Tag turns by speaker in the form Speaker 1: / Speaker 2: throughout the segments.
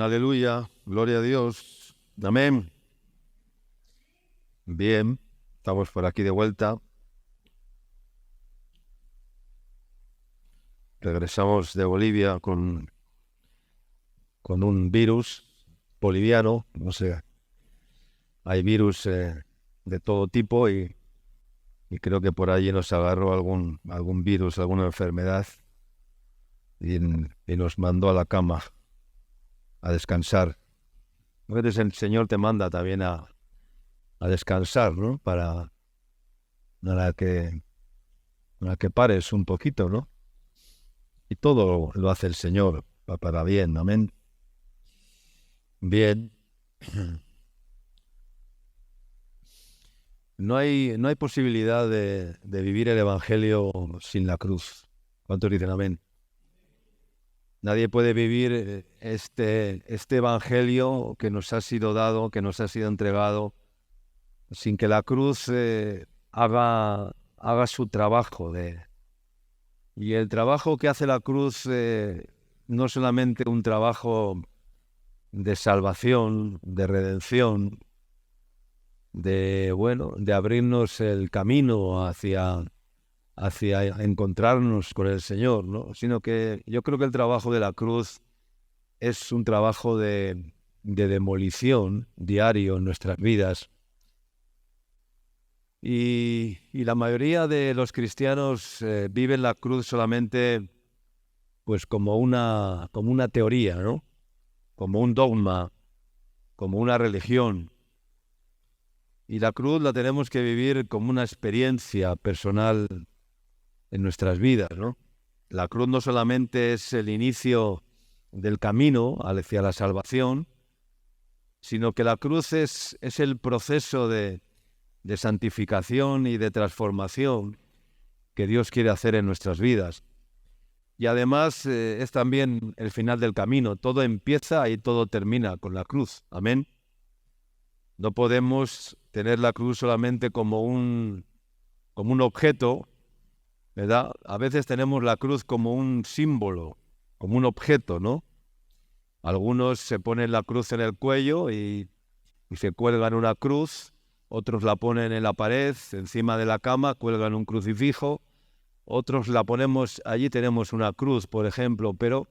Speaker 1: Aleluya, gloria a Dios, amén. Bien, estamos por aquí de vuelta. Regresamos de Bolivia con un virus boliviano, no sé, hay virus de todo tipo y creo que por allí nos agarró algún virus, alguna enfermedad y nos mandó a la cama a descansar. A veces el Señor te manda también a descansar, ¿no? Para que pares un poquito, ¿no? Y todo lo hace el Señor para bien, amén. Bien. No hay posibilidad de vivir el Evangelio sin la cruz. ¿Cuántos dicen amén? Nadie puede vivir este Evangelio que nos ha sido dado, que nos ha sido entregado, sin que la cruz haga su trabajo. Y el trabajo que hace la cruz no es solamente un trabajo de salvación, de redención, de abrirnos el camino hacia encontrarnos con el Señor, ¿no? Sino que yo creo que el trabajo de la cruz es un trabajo de demolición diario en nuestras vidas. Y la mayoría de los cristianos viven la cruz solamente pues como una teoría, ¿no? Como un dogma, como una religión. Y la cruz la tenemos que vivir como una experiencia personal en nuestras vidas, ¿no? La cruz no solamente es el inicio del camino hacia la salvación, sino que la cruz es el proceso de santificación y de transformación que Dios quiere hacer en nuestras vidas. Y además es también el final del camino. Todo empieza y todo termina con la cruz. Amén. No podemos tener la cruz solamente como un objeto, ¿verdad? A veces tenemos la cruz como un símbolo, como un objeto, ¿no? Algunos se ponen la cruz en el cuello y se cuelgan una cruz, otros la ponen en la pared, encima de la cama, cuelgan un crucifijo, otros la ponemos, allí tenemos una cruz, por ejemplo, pero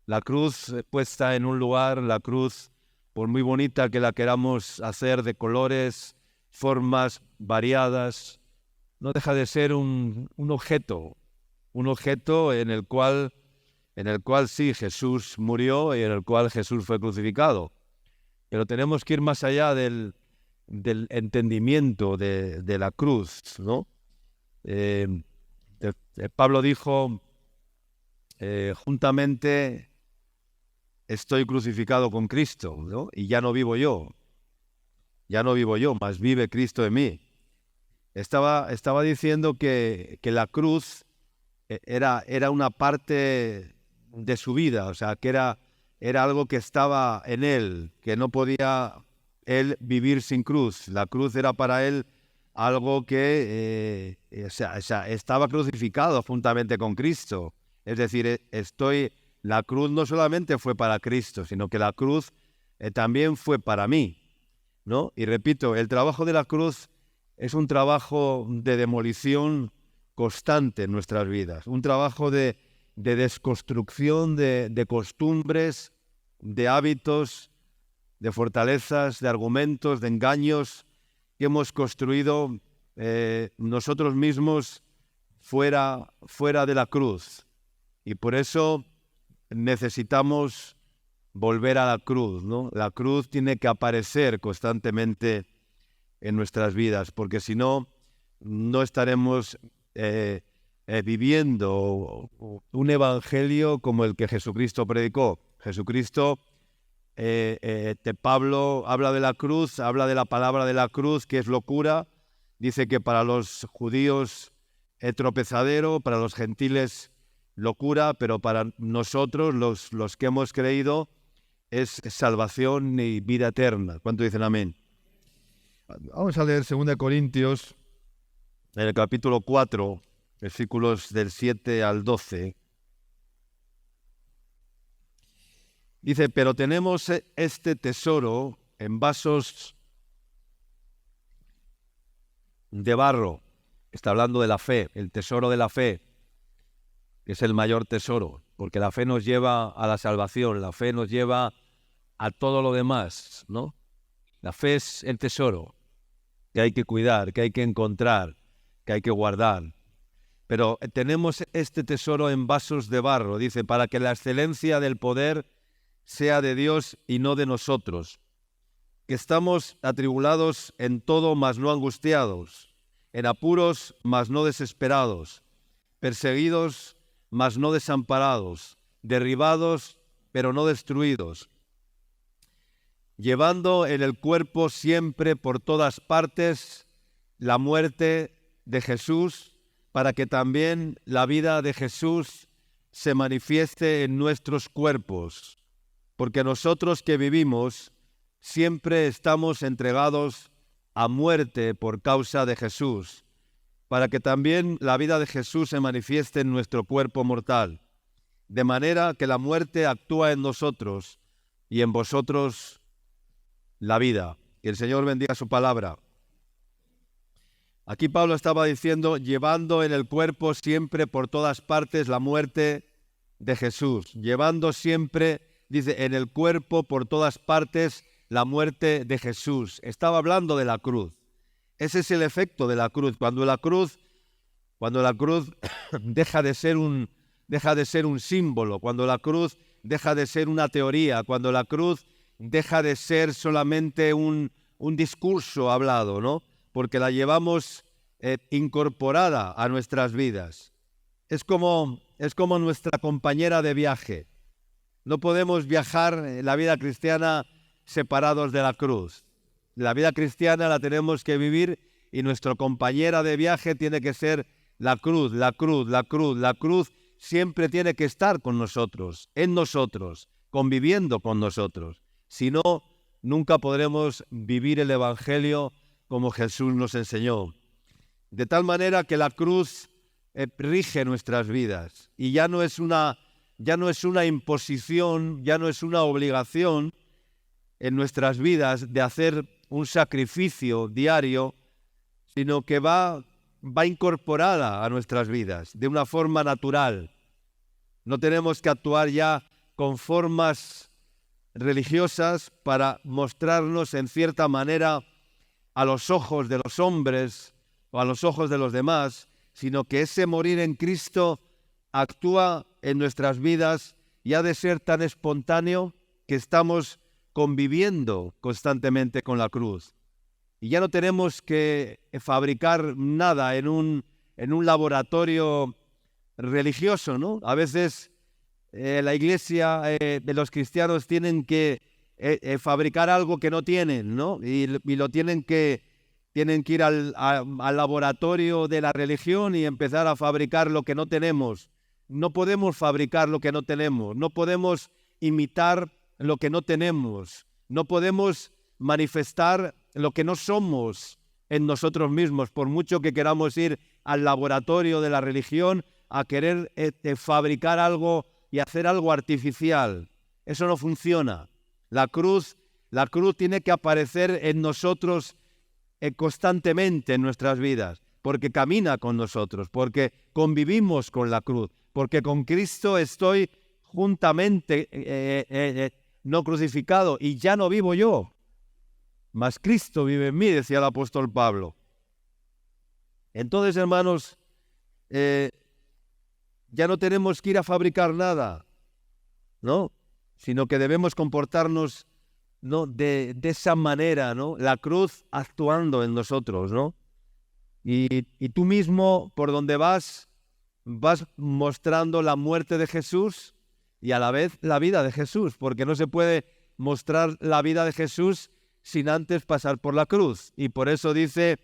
Speaker 1: la cruz puesta en un lugar, la cruz, por muy bonita que la queramos hacer de colores, formas variadas, no deja de ser un objeto en el cual sí Jesús murió y en el cual Jesús fue crucificado. Pero tenemos que ir más allá del entendimiento de la cruz, ¿no? Pablo dijo, juntamente estoy crucificado con Cristo, ¿no? Y ya no vivo yo, mas vive Cristo en mí. Estaba diciendo que la cruz era una parte de su vida, o sea, que era algo que estaba en él, que no podía él vivir sin cruz. La cruz era para él algo que estaba crucificado juntamente con Cristo. Es decir, la cruz no solamente fue para Cristo, sino que la cruz también fue para mí, ¿no? Y repito, el trabajo de la cruz es un trabajo de demolición constante en nuestras vidas, un trabajo de desconstrucción de costumbres, de hábitos, de fortalezas, de argumentos, de engaños que hemos construido nosotros mismos fuera de la cruz. Y por eso necesitamos volver a la cruz, ¿no? La cruz tiene que aparecer constantemente en nuestras vidas, porque si no, no estaremos viviendo un evangelio como el que Jesucristo predicó. Jesucristo, Pablo habla de la cruz, habla de la palabra de la cruz, que es locura. Dice que para los judíos es tropezadero, para los gentiles locura, pero para nosotros, los que hemos creído, es salvación y vida eterna. ¿Cuánto dicen amén? Vamos a leer 2 Corintios, en el capítulo 4, versículos del 7 al 12. Dice, pero tenemos este tesoro en vasos de barro. Está hablando de la fe, el tesoro de la fe, que es el mayor tesoro, porque la fe nos lleva a la salvación, la fe nos lleva a todo lo demás, ¿no? La fe es el tesoro que hay que cuidar, que hay que encontrar, que hay que guardar. Pero tenemos este tesoro en vasos de barro, dice, para que la excelencia del poder sea de Dios y no de nosotros, que estamos atribulados en todo, mas no angustiados, en apuros, mas no desesperados, perseguidos, mas no desamparados, derribados, pero no destruidos, llevando en el cuerpo siempre por todas partes la muerte de Jesús, para que también la vida de Jesús se manifieste en nuestros cuerpos. Porque nosotros que vivimos siempre estamos entregados a muerte por causa de Jesús, para que también la vida de Jesús se manifieste en nuestro cuerpo mortal, de manera que la muerte actúa en nosotros y en vosotros la vida. Que el Señor bendiga su palabra. Aquí Pablo estaba diciendo, llevando en el cuerpo siempre por todas partes la muerte de Jesús, llevando siempre, dice, en el cuerpo por todas partes la muerte de Jesús. Estaba hablando de la cruz. Ese es el efecto de la cruz. Cuando la cruz deja de ser un símbolo, cuando la cruz deja de ser una teoría, cuando la cruz deja de ser solamente un discurso hablado, ¿no? Porque la llevamos incorporada a nuestras vidas. Es como nuestra compañera de viaje. No podemos viajar en la vida cristiana separados de la cruz. La vida cristiana la tenemos que vivir y nuestra compañera de viaje tiene que ser la cruz, la cruz, la cruz. La cruz siempre tiene que estar con nosotros, en nosotros, conviviendo con nosotros. Si no, nunca podremos vivir el Evangelio como Jesús nos enseñó. De tal manera que la cruz rige nuestras vidas y ya no es una imposición, ya no es una obligación en nuestras vidas de hacer un sacrificio diario, sino que va incorporada a nuestras vidas de una forma natural. No tenemos que actuar ya con formas religiosas para mostrarnos en cierta manera a los ojos de los hombres o a los ojos de los demás, sino que ese morir en Cristo actúa en nuestras vidas y ha de ser tan espontáneo que estamos conviviendo constantemente con la cruz. Y ya no tenemos que fabricar nada en un laboratorio religioso, ¿no? A veces la iglesia, los cristianos tienen que fabricar algo que no tienen, ¿no? Y tienen que ir al laboratorio de la religión y empezar a fabricar lo que no tenemos. No podemos fabricar lo que no tenemos, no podemos imitar lo que no tenemos, no podemos manifestar lo que no somos en nosotros mismos, por mucho que queramos ir al laboratorio de la religión a querer fabricar algo y hacer algo artificial. Eso no funciona. La cruz tiene que aparecer en nosotros constantemente en nuestras vidas, porque camina con nosotros, porque convivimos con la cruz, porque con Cristo estoy juntamente no crucificado y ya no vivo yo, mas Cristo vive en mí, decía el apóstol Pablo. Entonces, hermanos, ya no tenemos que ir a fabricar nada, ¿no? Sino que debemos comportarnos, ¿no? de esa manera, ¿no? La cruz actuando en nosotros, ¿no? Y tú mismo, por donde vas mostrando la muerte de Jesús y a la vez la vida de Jesús, porque no se puede mostrar la vida de Jesús sin antes pasar por la cruz. Y por eso dice,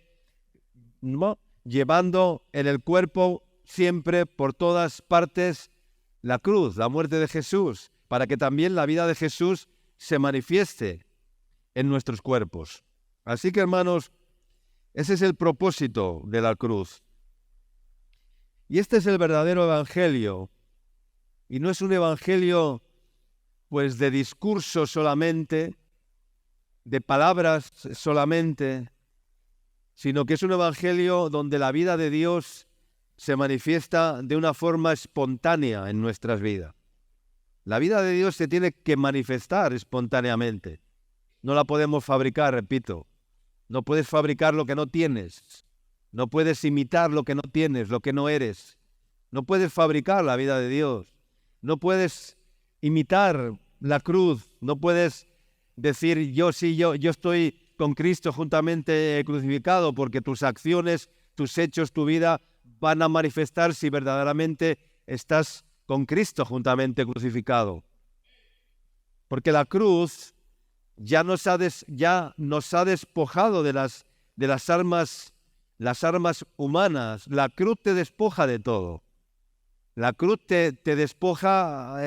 Speaker 1: ¿no? Llevando en el cuerpo siempre por todas partes la cruz, la muerte de Jesús, para que también la vida de Jesús se manifieste en nuestros cuerpos. Así que, hermanos, ese es el propósito de la cruz. Y este es el verdadero evangelio. Y no es un evangelio pues de discurso solamente, de palabras solamente, sino que es un evangelio donde la vida de Dios se manifiesta de una forma espontánea en nuestras vidas. La vida de Dios se tiene que manifestar espontáneamente. No la podemos fabricar, repito. No puedes fabricar lo que no tienes. No puedes imitar lo que no tienes, lo que no eres. No puedes fabricar la vida de Dios. No puedes imitar la cruz. No puedes decir yo estoy con Cristo juntamente crucificado, porque tus acciones, tus hechos, tu vida van a manifestar si verdaderamente estás con Cristo juntamente crucificado. Porque la cruz ya nos ha despojado de las armas humanas. La cruz te despoja de todo. La cruz te despoja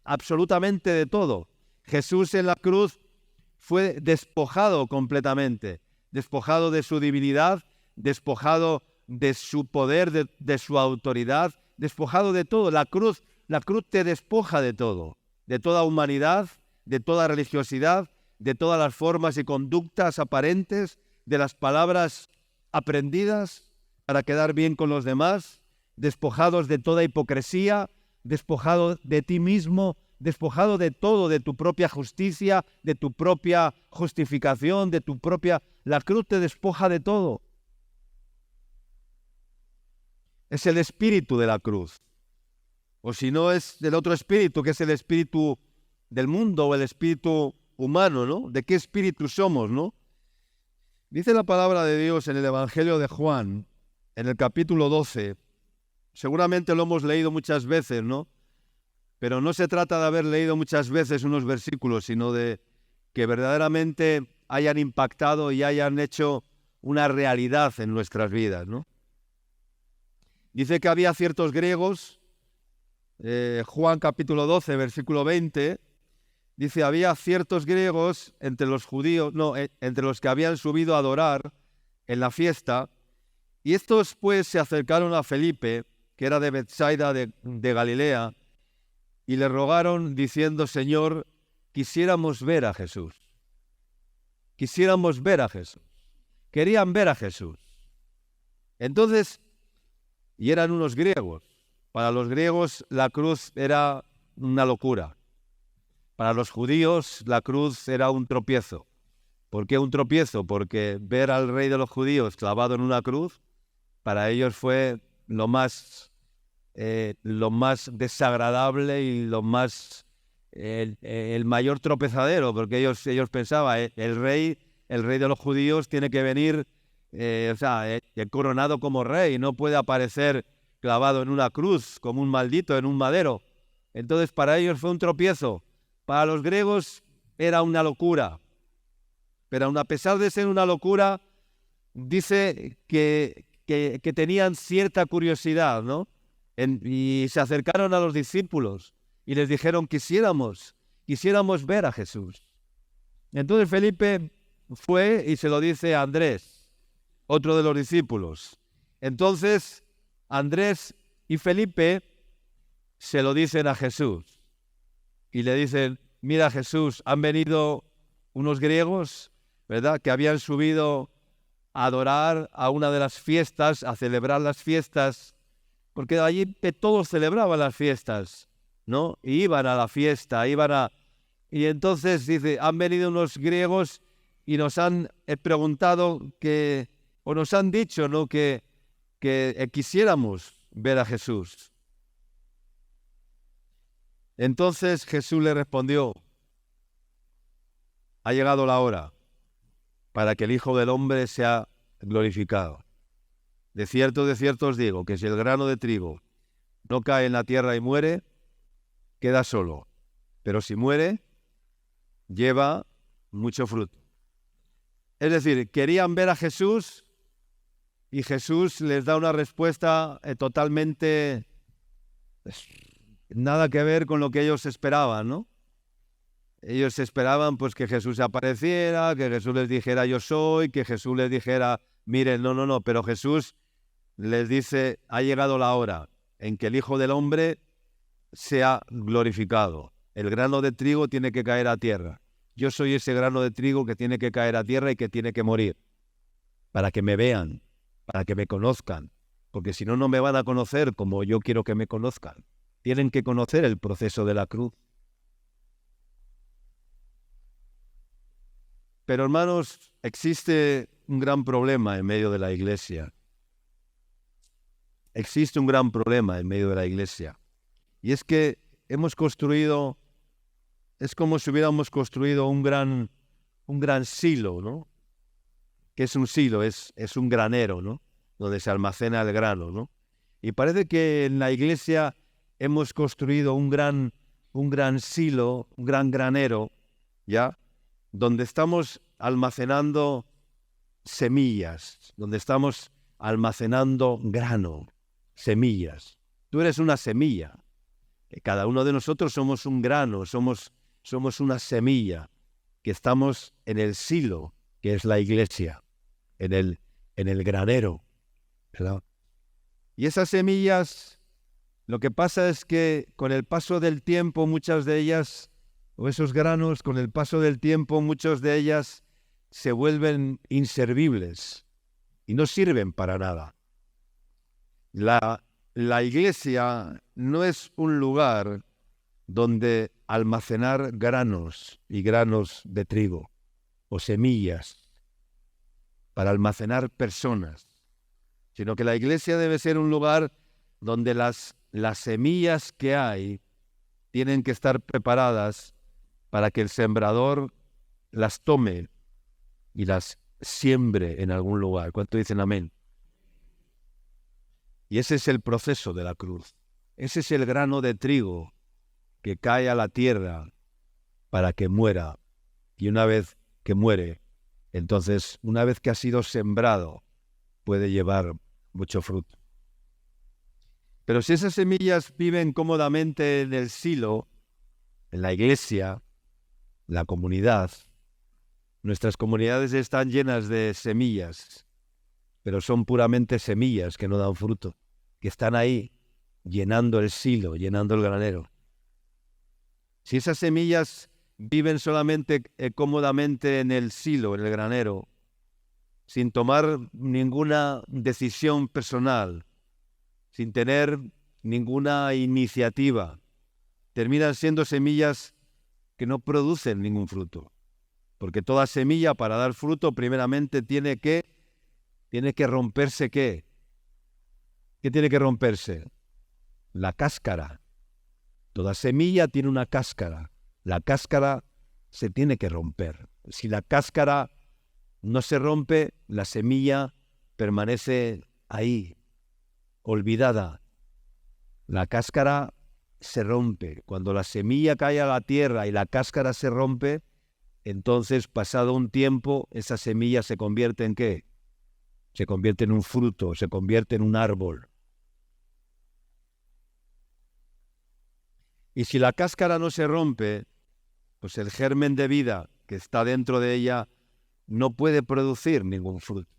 Speaker 1: absolutamente de todo. Jesús en la cruz fue despojado completamente, despojado de su divinidad, despojado de su poder, de su autoridad, despojado de todo. La cruz te despoja de todo, de toda humanidad, de toda religiosidad, de todas las formas y conductas aparentes, de las palabras aprendidas para quedar bien con los demás, despojados de toda hipocresía, despojado de ti mismo, despojado de todo, de tu propia justicia, de tu propia justificación, de tu propia... La cruz te despoja de todo. Es el espíritu de la cruz. O si no, es del otro espíritu, que es el espíritu del mundo o el espíritu humano, ¿no? ¿De qué espíritu somos, no? Dice la palabra de Dios en el Evangelio de Juan, en el capítulo 12, seguramente lo hemos leído muchas veces, ¿no? Pero no se trata de haber leído muchas veces unos versículos, sino de que verdaderamente hayan impactado y hayan hecho una realidad en nuestras vidas, ¿no? Dice que había ciertos griegos, Juan capítulo 12, versículo 20, dice, había ciertos griegos entre los judíos, entre los que habían subido a adorar en la fiesta, y estos pues se acercaron a Felipe, que era de Betsaida de Galilea, y le rogaron diciendo, Señor, quisiéramos ver a Jesús. Quisiéramos ver a Jesús. Querían ver a Jesús. Entonces, y eran unos griegos. Para los griegos la cruz era una locura. Para los judíos la cruz era un tropiezo. ¿Por qué un tropiezo? Porque ver al rey de los judíos clavado en una cruz, para ellos fue lo más desagradable y el mayor tropezadero, porque ellos pensaban, el rey de los judíos tiene que venir coronado como rey, no puede aparecer clavado en una cruz como un maldito en un madero. Entonces para ellos fue un tropiezo. Para los griegos era una locura, pero aun a pesar de ser una locura, dice que tenían cierta curiosidad, ¿no? Y se acercaron a los discípulos y les dijeron, quisiéramos ver a Jesús. Entonces Felipe fue y se lo dice a Andrés, otro de los discípulos. Entonces Andrés y Felipe se lo dicen a Jesús y le dicen, mira Jesús, han venido unos griegos, ¿verdad?, que habían subido a adorar a una de las fiestas, a celebrar las fiestas, porque allí todos celebraban las fiestas, ¿no? Y iban a la fiesta, Y entonces dice, han venido unos griegos y nos han preguntado o nos han dicho, ¿no?, que quisiéramos ver a Jesús. Entonces Jesús le respondió, ha llegado la hora para que el Hijo del Hombre sea glorificado. De cierto os digo, que si el grano de trigo no cae en la tierra y muere, queda solo. Pero si muere, lleva mucho fruto. Es decir, querían ver a Jesús y Jesús les da una respuesta totalmente nada que ver con lo que ellos esperaban, ¿no? Ellos esperaban pues que Jesús apareciera, que Jesús les dijera yo soy, que Jesús les dijera miren, no, pero Jesús les dice, ha llegado la hora en que el Hijo del Hombre sea glorificado. El grano de trigo tiene que caer a tierra. Yo soy ese grano de trigo que tiene que caer a tierra y que tiene que morir, para que me vean, para que me conozcan, porque si no, no me van a conocer como yo quiero que me conozcan. Tienen que conocer el proceso de la cruz. Pero hermanos, existe un gran problema en medio de la iglesia. Existe un gran problema en medio de la iglesia. Y es que hemos construido, es como si hubiéramos construido un gran silo, ¿no? ¿Qué es un silo? Es un granero, ¿no? Donde se almacena el grano, ¿no? Y parece que en la iglesia hemos construido un gran silo, un gran granero, ¿ya? Donde estamos almacenando semillas, donde estamos almacenando grano, semillas. Tú eres una semilla. Cada uno de nosotros somos un grano, somos una semilla que estamos en el silo, que es la iglesia, en el granero, ¿verdad? Y esas semillas, lo que pasa es que con el paso del tiempo, muchas de ellas, o esos granos, con el paso del tiempo, muchas de ellas se vuelven inservibles y no sirven para nada. La iglesia no es un lugar donde almacenar granos y granos de trigo o semillas para almacenar personas, sino que la iglesia debe ser un lugar donde las semillas que hay tienen que estar preparadas para que el sembrador las tome y las siembre en algún lugar. ¿Cuánto dicen amén? Y ese es el proceso de la cruz. Ese es el grano de trigo que cae a la tierra para que muera. Y una vez que muere, entonces, una vez que ha sido sembrado, puede llevar mucho fruto. Pero si esas semillas viven cómodamente en el silo, en la iglesia, la comunidad, nuestras comunidades están llenas de semillas, pero son puramente semillas que no dan fruto, que están ahí llenando el silo, llenando el granero. Si esas semillas viven solamente cómodamente en el silo, en el granero, sin tomar ninguna decisión personal, sin tener ninguna iniciativa, terminan siendo semillas que no producen ningún fruto. Porque toda semilla, para dar fruto, primeramente tiene que romperse ¿qué? ¿Qué tiene que romperse? La cáscara. Toda semilla tiene una cáscara. La cáscara se tiene que romper. Si la cáscara no se rompe, la semilla permanece ahí, olvidada. La cáscara se rompe. Cuando la semilla cae a la tierra y la cáscara se rompe, entonces, pasado un tiempo, esa semilla se convierte ¿en qué? Se convierte en un fruto, se convierte en un árbol. Y si la cáscara no se rompe, pues el germen de vida que está dentro de ella no puede producir ningún fruto.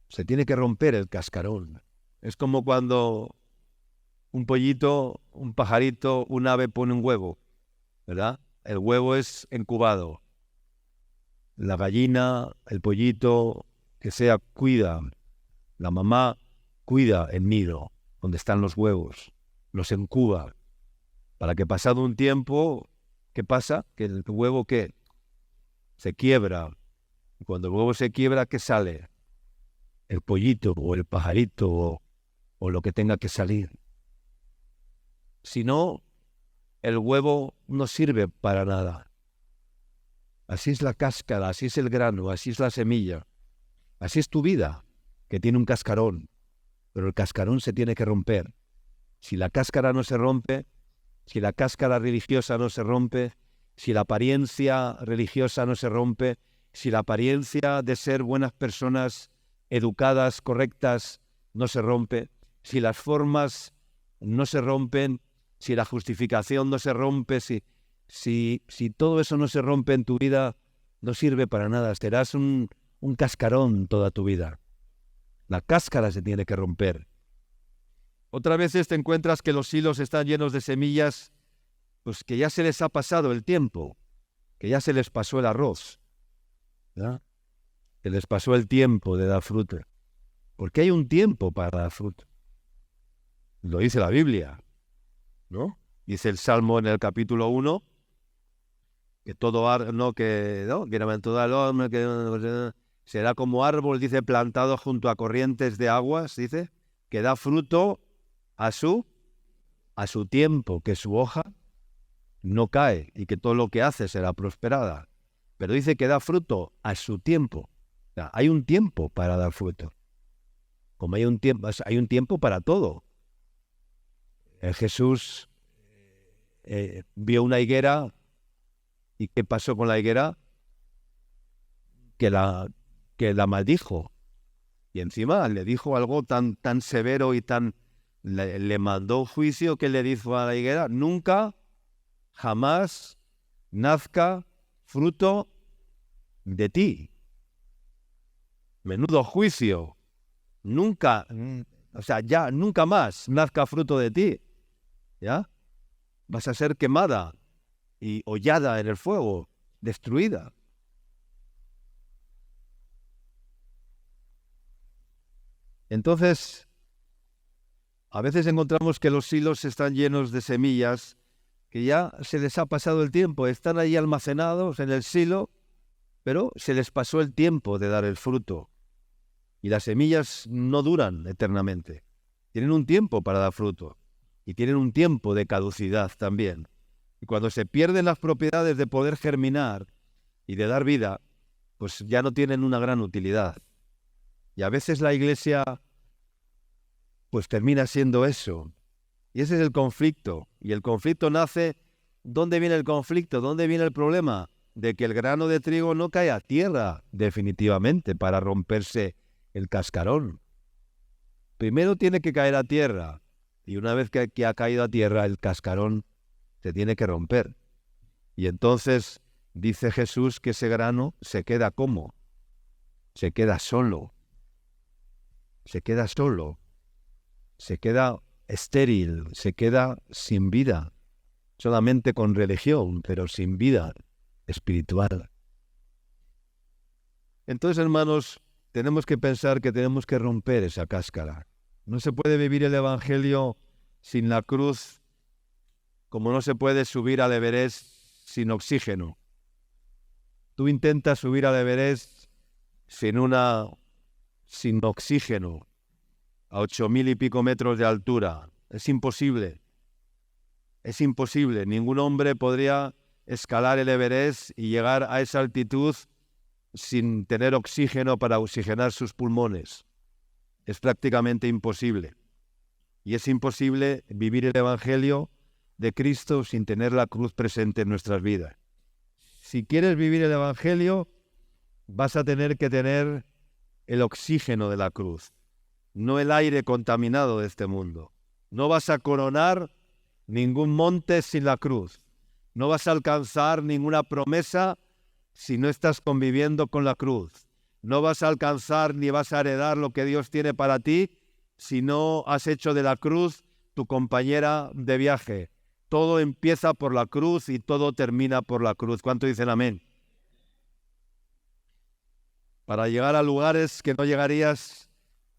Speaker 1: Se tiene que romper el cascarón. Es como cuando un pollito, un pajarito, un ave pone un huevo, ¿verdad? El huevo es incubado. La gallina, el pollito, que sea, cuida. La mamá cuida el nido, donde están los huevos, los incuba, para que pasado un tiempo, ¿qué pasa? Que el huevo, ¿qué? Se quiebra. Y cuando el huevo se quiebra, ¿qué sale? El pollito o el pajarito o lo que tenga que salir. Si no, el huevo no sirve para nada. Así es la cáscara, así es el grano, así es la semilla. Así es tu vida, que tiene un cascarón. Pero el cascarón se tiene que romper. Si la cáscara no se rompe, si la cáscara religiosa no se rompe, si la apariencia religiosa no se rompe, si la apariencia de ser buenas personas, educadas, correctas, no se rompe, si las formas no se rompen, si la justificación no se rompe, si todo eso no se rompe en tu vida, no sirve para nada. Serás un cascarón toda tu vida. La cáscara se tiene que romper. Otras veces te encuentras que los hilos están llenos de semillas, pues que ya se les ha pasado el tiempo, que ya se les pasó el arroz, ¿verdad? Que les pasó el tiempo de dar fruto. Porque hay un tiempo para dar fruto. Lo dice la Biblia, ¿no? Dice el Salmo en el capítulo 1, que bienaventurado el hombre, que será como árbol, dice, plantado junto a corrientes de aguas, dice, que da fruto a su tiempo, que su hoja no cae y que todo lo que hace será prosperada. Pero dice que da fruto a su tiempo. O sea, hay un tiempo para dar fruto. Como hay un tiempo para todo. Jesús vio una higuera, ¿y qué pasó con la higuera? Que la maldijo. Y encima le dijo algo tan severo y le mandó un juicio que le dijo a la higuera: nunca, jamás nazca fruto de ti. Menudo juicio. Nunca, o sea, ya nunca más nazca fruto de ti. ¿Ya? Vas a ser quemada y hollada en el fuego, destruida. Entonces, a veces encontramos que los hilos están llenos de semillas que ya se les ha pasado el tiempo, están ahí almacenados en el silo, pero se les pasó el tiempo de dar el fruto. Y las semillas no duran eternamente. Tienen un tiempo para dar fruto y tienen un tiempo de caducidad también. Y cuando se pierden las propiedades de poder germinar y de dar vida, pues ya no tienen una gran utilidad. Y a veces la Iglesia pues termina siendo eso. Y ese es el conflicto. Y el conflicto nace... ¿Dónde viene el conflicto? ¿Dónde viene el problema? De que el grano de trigo no cae a tierra definitivamente para romperse el cascarón. Primero tiene que caer a tierra. Y una vez que ha caído a tierra, el cascarón se tiene que romper. Y entonces dice Jesús que ese grano se queda ¿cómo? Se queda solo. Se queda solo. Se queda estéril, se queda sin vida, solamente con religión, pero sin vida espiritual. Entonces, hermanos, tenemos que pensar que tenemos que romper esa cáscara. No se puede vivir el Evangelio sin la cruz, como no se puede subir al Everest sin oxígeno. Tú intentas subir al Everest sin oxígeno, a 8.000 y pico metros de altura. Es imposible. Es imposible. Ningún hombre podría escalar el Everest y llegar a esa altitud sin tener oxígeno para oxigenar sus pulmones. Es prácticamente imposible. Y es imposible vivir el Evangelio de Cristo sin tener la cruz presente en nuestras vidas. Si quieres vivir el Evangelio, vas a tener que tener el oxígeno de la cruz, no el aire contaminado de este mundo. No vas a coronar ningún monte sin la cruz. No vas a alcanzar ninguna promesa si no estás conviviendo con la cruz. No vas a alcanzar ni vas a heredar lo que Dios tiene para ti si no has hecho de la cruz tu compañera de viaje. Todo empieza por la cruz y todo termina por la cruz. ¿Cuánto dicen amén? Para llegar a lugares que no llegarías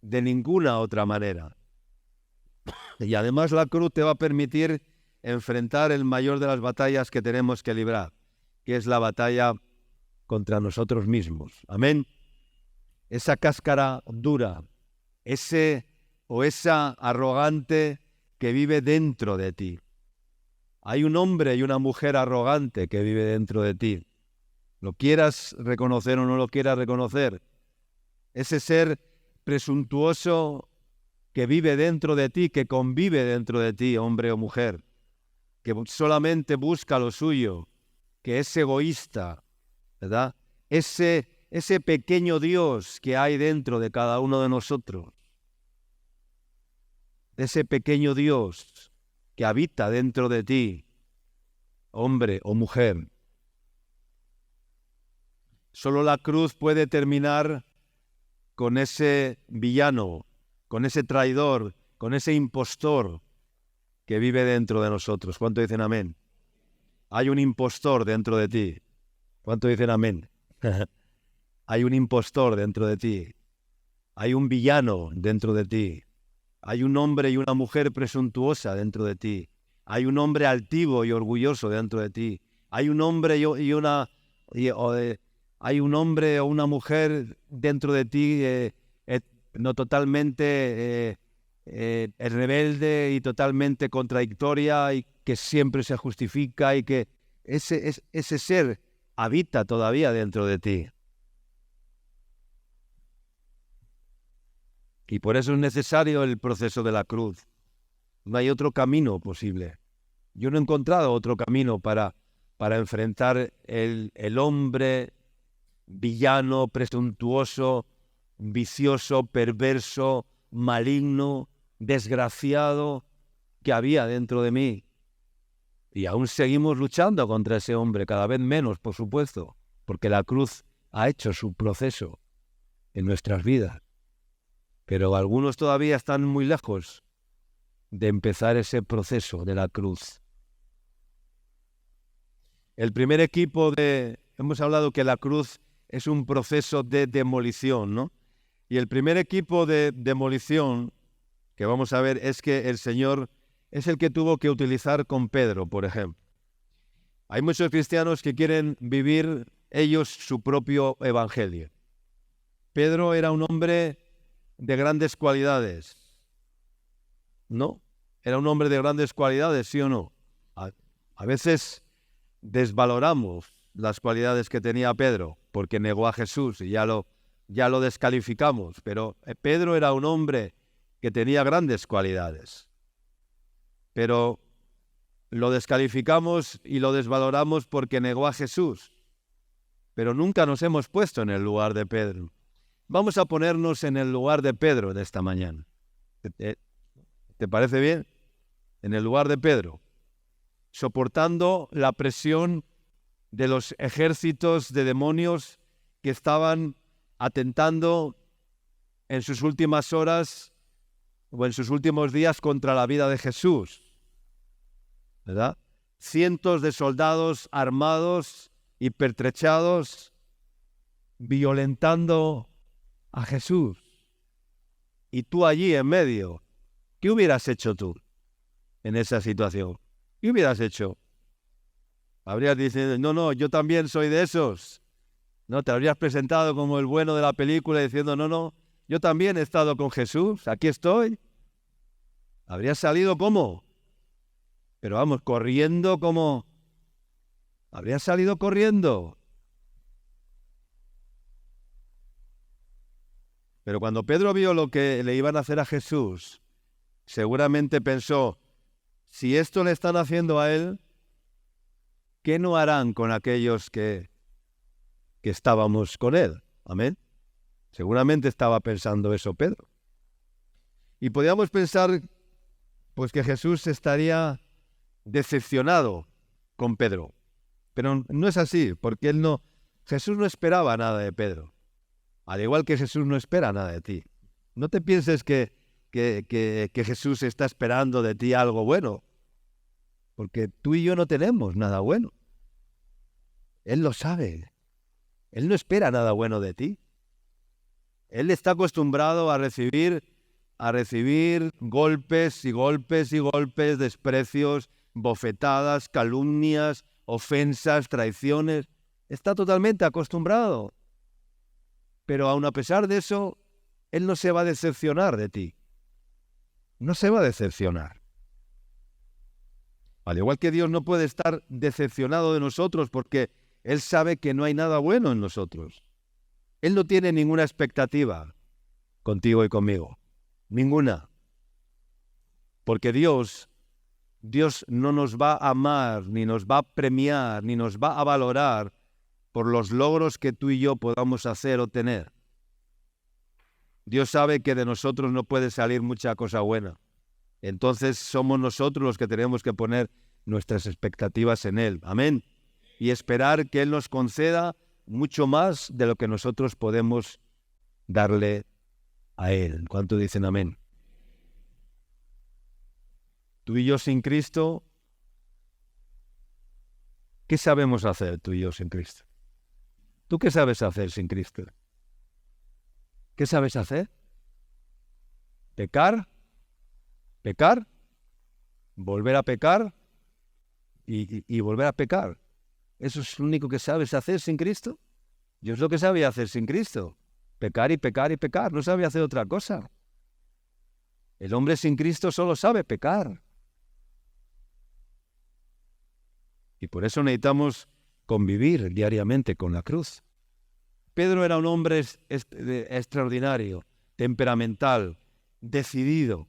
Speaker 1: de ninguna otra manera. Y además la cruz te va a permitir enfrentar el mayor de las batallas que tenemos que librar, que es la batalla contra nosotros mismos. Amén. Esa cáscara dura, esa arrogante que vive dentro de ti. Hay un hombre y una mujer arrogante que vive dentro de ti. Lo quieras reconocer o no lo quieras reconocer. Ese ser presuntuoso que vive dentro de ti, que convive dentro de ti, hombre o mujer, que solamente busca lo suyo, que es egoísta, ¿verdad? Ese pequeño Dios que hay dentro de cada uno de nosotros, ese pequeño Dios que habita dentro de ti, hombre o mujer. Solo la cruz puede terminar con ese villano, con ese traidor con ese impostor que vive dentro de nosotros. ¿Cuánto dicen amén? Hay un impostor dentro de ti. ¿Cuánto dicen amén? Hay un impostor dentro de ti. Hay un villano dentro de ti. Hay un hombre y una mujer presuntuosa dentro de ti. Hay un hombre altivo y orgulloso dentro de ti. Hay un hombre hay un hombre o una mujer dentro de ti no totalmente rebelde y totalmente contradictoria y que siempre se justifica y que ese ser habita todavía dentro de ti. Y por eso es necesario el proceso de la cruz. No hay otro camino posible. Yo no he encontrado otro camino para enfrentar el hombre villano, presuntuoso, vicioso, perverso, maligno, desgraciado que había dentro de mí. Y aún seguimos luchando contra ese hombre, cada vez menos, por supuesto, porque la cruz ha hecho su proceso en nuestras vidas. Pero algunos todavía están muy lejos de empezar ese proceso de la cruz. El primer equipo hemos hablado que la cruz es un proceso de demolición, ¿no? Y el primer equipo de demolición que vamos a ver es que el Señor es el que tuvo que utilizar con Pedro, por ejemplo. Hay muchos cristianos que quieren vivir ellos su propio evangelio. Pedro era un hombre de grandes cualidades, ¿no? Era un hombre de grandes cualidades, ¿sí o no? A veces desvaloramos las cualidades que tenía Pedro porque negó a Jesús y ya lo descalificamos, pero Pedro era un hombre que tenía grandes cualidades, pero lo descalificamos y lo desvaloramos porque negó a Jesús, pero nunca nos hemos puesto en el lugar de Pedro. Vamos a ponernos en el lugar de Pedro de esta mañana. ¿Te parece bien? En el lugar de Pedro, soportando la presión de los ejércitos de demonios que estaban atentando en sus últimas horas o en sus últimos días contra la vida de Jesús, ¿verdad? Cientos de soldados armados y pertrechados violentando a Jesús. Y tú allí en medio, ¿qué hubieras hecho tú en esa situación? ¿Qué hubieras hecho? Habrías dicho, no, yo también soy de esos. No, te habrías presentado como el bueno de la película diciendo, no, yo también he estado con Jesús, aquí estoy. Habrías salido ¿cómo? Pero vamos, corriendo como... Habrías salido corriendo. Pero cuando Pedro vio lo que le iban a hacer a Jesús, seguramente pensó, si esto le están haciendo a él, ¿qué no harán con aquellos que estábamos con él? Amén. Seguramente estaba pensando eso Pedro. Y podíamos pensar pues que Jesús estaría decepcionado con Pedro. Pero no es así, porque Jesús no esperaba nada de Pedro. Al igual que Jesús no espera nada de ti. No te pienses que Jesús está esperando de ti algo bueno, porque tú y yo no tenemos nada bueno. Él lo sabe. Él no espera nada bueno de ti. Él está acostumbrado a recibir golpes y golpes y golpes, desprecios, bofetadas, calumnias, ofensas, traiciones. Está totalmente acostumbrado. Pero aun a pesar de eso, Él no se va a decepcionar de ti. No se va a decepcionar. Al igual que Dios no puede estar decepcionado de nosotros porque Él sabe que no hay nada bueno en nosotros. Él no tiene ninguna expectativa contigo y conmigo. Ninguna. Porque Dios no nos va a amar, ni nos va a premiar, ni nos va a valorar por los logros que tú y yo podamos hacer o tener. Dios sabe que de nosotros no puede salir mucha cosa buena. Entonces somos nosotros los que tenemos que poner nuestras expectativas en Él. Amén. Y esperar que Él nos conceda mucho más de lo que nosotros podemos darle a Él. ¿Cuánto dicen amén? Tú y yo sin Cristo, ¿qué sabemos hacer tú y yo sin Cristo? ¿Tú qué sabes hacer sin Cristo? ¿Qué sabes hacer? ¿Pecar? ¿Pecar? ¿Volver a pecar? Y volver a pecar. ¿Eso es lo único que sabes hacer sin Cristo? Yo es lo que sabía hacer sin Cristo. Pecar y pecar y pecar. No sabía hacer otra cosa. El hombre sin Cristo solo sabe pecar. Y por eso necesitamos convivir diariamente con la cruz. Pedro era un hombre extraordinario, temperamental, decidido,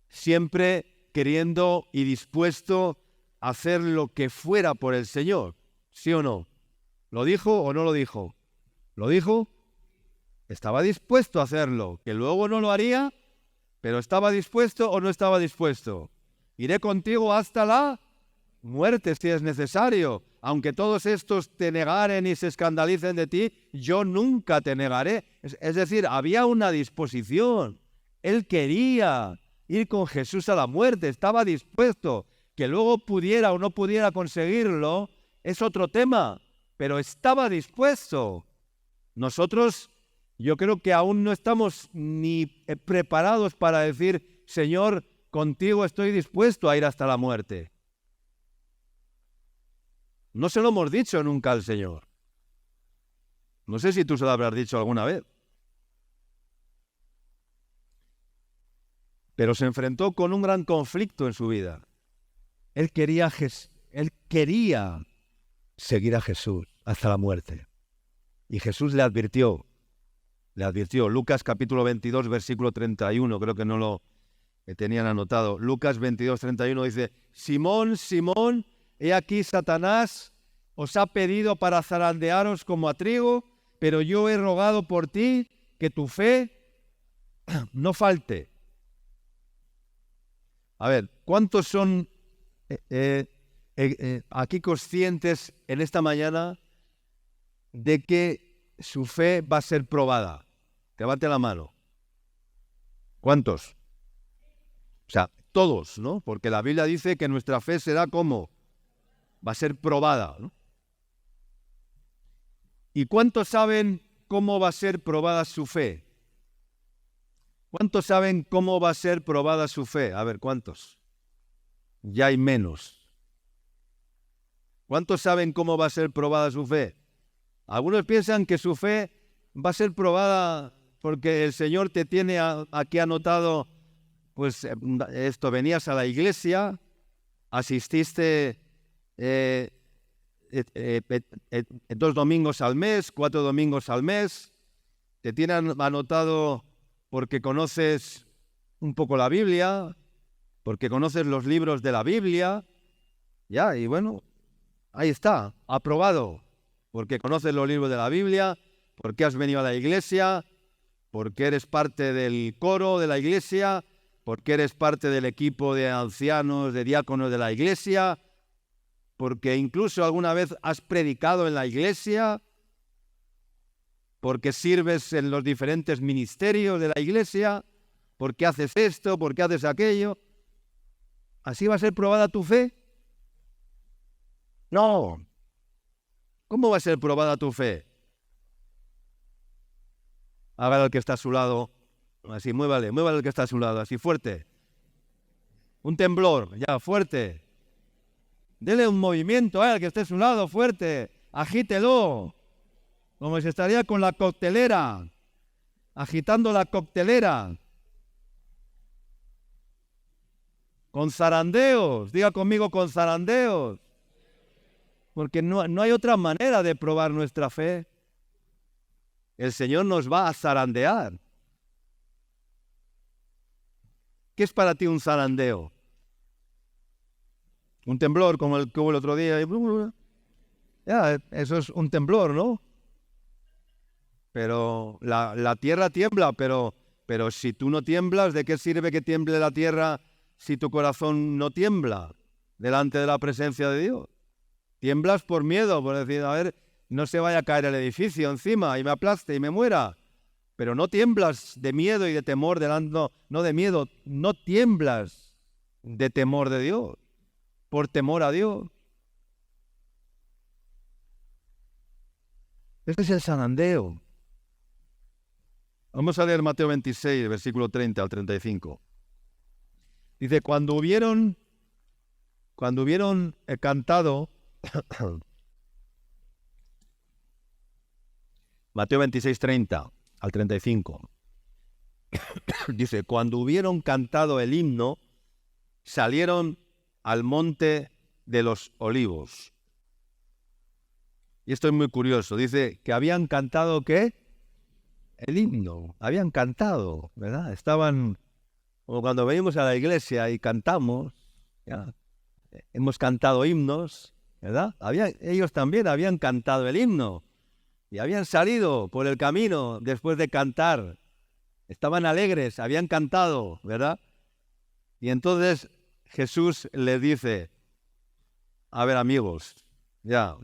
Speaker 1: siempre queriendo y dispuesto a hacer lo que fuera por el Señor. ¿Sí o no? ¿Lo dijo o no lo dijo? ¿Lo dijo? Estaba dispuesto a hacerlo, que luego no lo haría, pero ¿estaba dispuesto o no estaba dispuesto? Iré contigo hasta la muerte si es necesario. Aunque todos estos te negaren y se escandalicen de ti, yo nunca te negaré. Es decir, había una disposición. Él quería ir con Jesús a la muerte, estaba dispuesto. Que luego pudiera o no pudiera conseguirlo es otro tema, pero estaba dispuesto. Nosotros, yo creo que aún no estamos ni preparados para decir, Señor, contigo estoy dispuesto a ir hasta la muerte. No se lo hemos dicho nunca al Señor. No sé si tú se lo habrás dicho alguna vez. Pero se enfrentó con un gran conflicto en su vida. Él quería seguir a Jesús hasta la muerte. Y Jesús le advirtió, Lucas capítulo 22, versículo 31, creo que no lo tenían anotado. Lucas 22, 31 dice, Simón, Simón, he aquí Satanás os ha pedido para zarandearos como a trigo, pero yo he rogado por ti que tu fe no falte. A ver, ¿cuántos son aquí conscientes en esta mañana de que su fe va a ser probada? Levante la mano. ¿Cuántos? O sea, todos, ¿no? Porque la Biblia dice que nuestra fe será como, va a ser probada, ¿no? ¿Y cuántos saben cómo va a ser probada su fe? ¿Cuántos saben cómo va a ser probada su fe? A ver, ¿cuántos? Ya hay menos. ¿Cuántos saben cómo va a ser probada su fe? Algunos piensan que su fe va a ser probada porque el Señor te tiene aquí anotado, pues esto, venías a la iglesia, asististe 2 domingos al mes, 4 domingos al mes, te tienen anotado porque conoces un poco la Biblia, porque conoces los libros de la Biblia, ya, y bueno, ahí está, aprobado, porque conoces los libros de la Biblia, porque has venido a la iglesia, porque eres parte del coro de la iglesia, porque eres parte del equipo de ancianos, de diáconos de la iglesia, porque incluso alguna vez has predicado en la iglesia, porque sirves en los diferentes ministerios de la iglesia, porque haces esto, porque haces aquello. ¿Así va a ser probada tu fe? No. ¿Cómo va a ser probada tu fe? Hágale al que está a su lado, así, muévale al que está a su lado, así fuerte. Un temblor, ya, fuerte. Dele un movimiento al que esté a su lado, fuerte. Agítelo. Como si estaría con la coctelera. Agitando la coctelera. Con zarandeos. Diga conmigo, con zarandeos. Porque no hay otra manera de probar nuestra fe. El Señor nos va a zarandear. ¿Qué es para ti un zarandeo? Un temblor como el que hubo el otro día. Ya, eso es un temblor, ¿no? Pero la tierra tiembla, pero si tú no tiemblas, ¿de qué sirve que tiemble la tierra si tu corazón no tiembla delante de la presencia de Dios? Tiemblas por miedo, por decir, a ver, no se vaya a caer el edificio encima y me aplaste y me muera. Pero no tiemblas de miedo y de temor, no de miedo, no tiemblas de temor de Dios, por temor a Dios. Este es el sanandeo. Vamos a leer Mateo 26, versículo 30 al 35. Dice, cuando hubieron cantado, Mateo 26, 30 al 35. Dice, cuando hubieron cantado el himno, salieron al monte de los olivos. Y esto es muy curioso. Dice que habían cantado, ¿qué? El himno. Habían cantado, ¿verdad? Estaban, como cuando venimos a la iglesia y cantamos, ya, hemos cantado himnos, ¿verdad? Ellos también habían cantado el himno. Y habían salido por el camino después de cantar. Estaban alegres, habían cantado, ¿verdad? Y entonces Jesús les dice, a ver amigos, ya,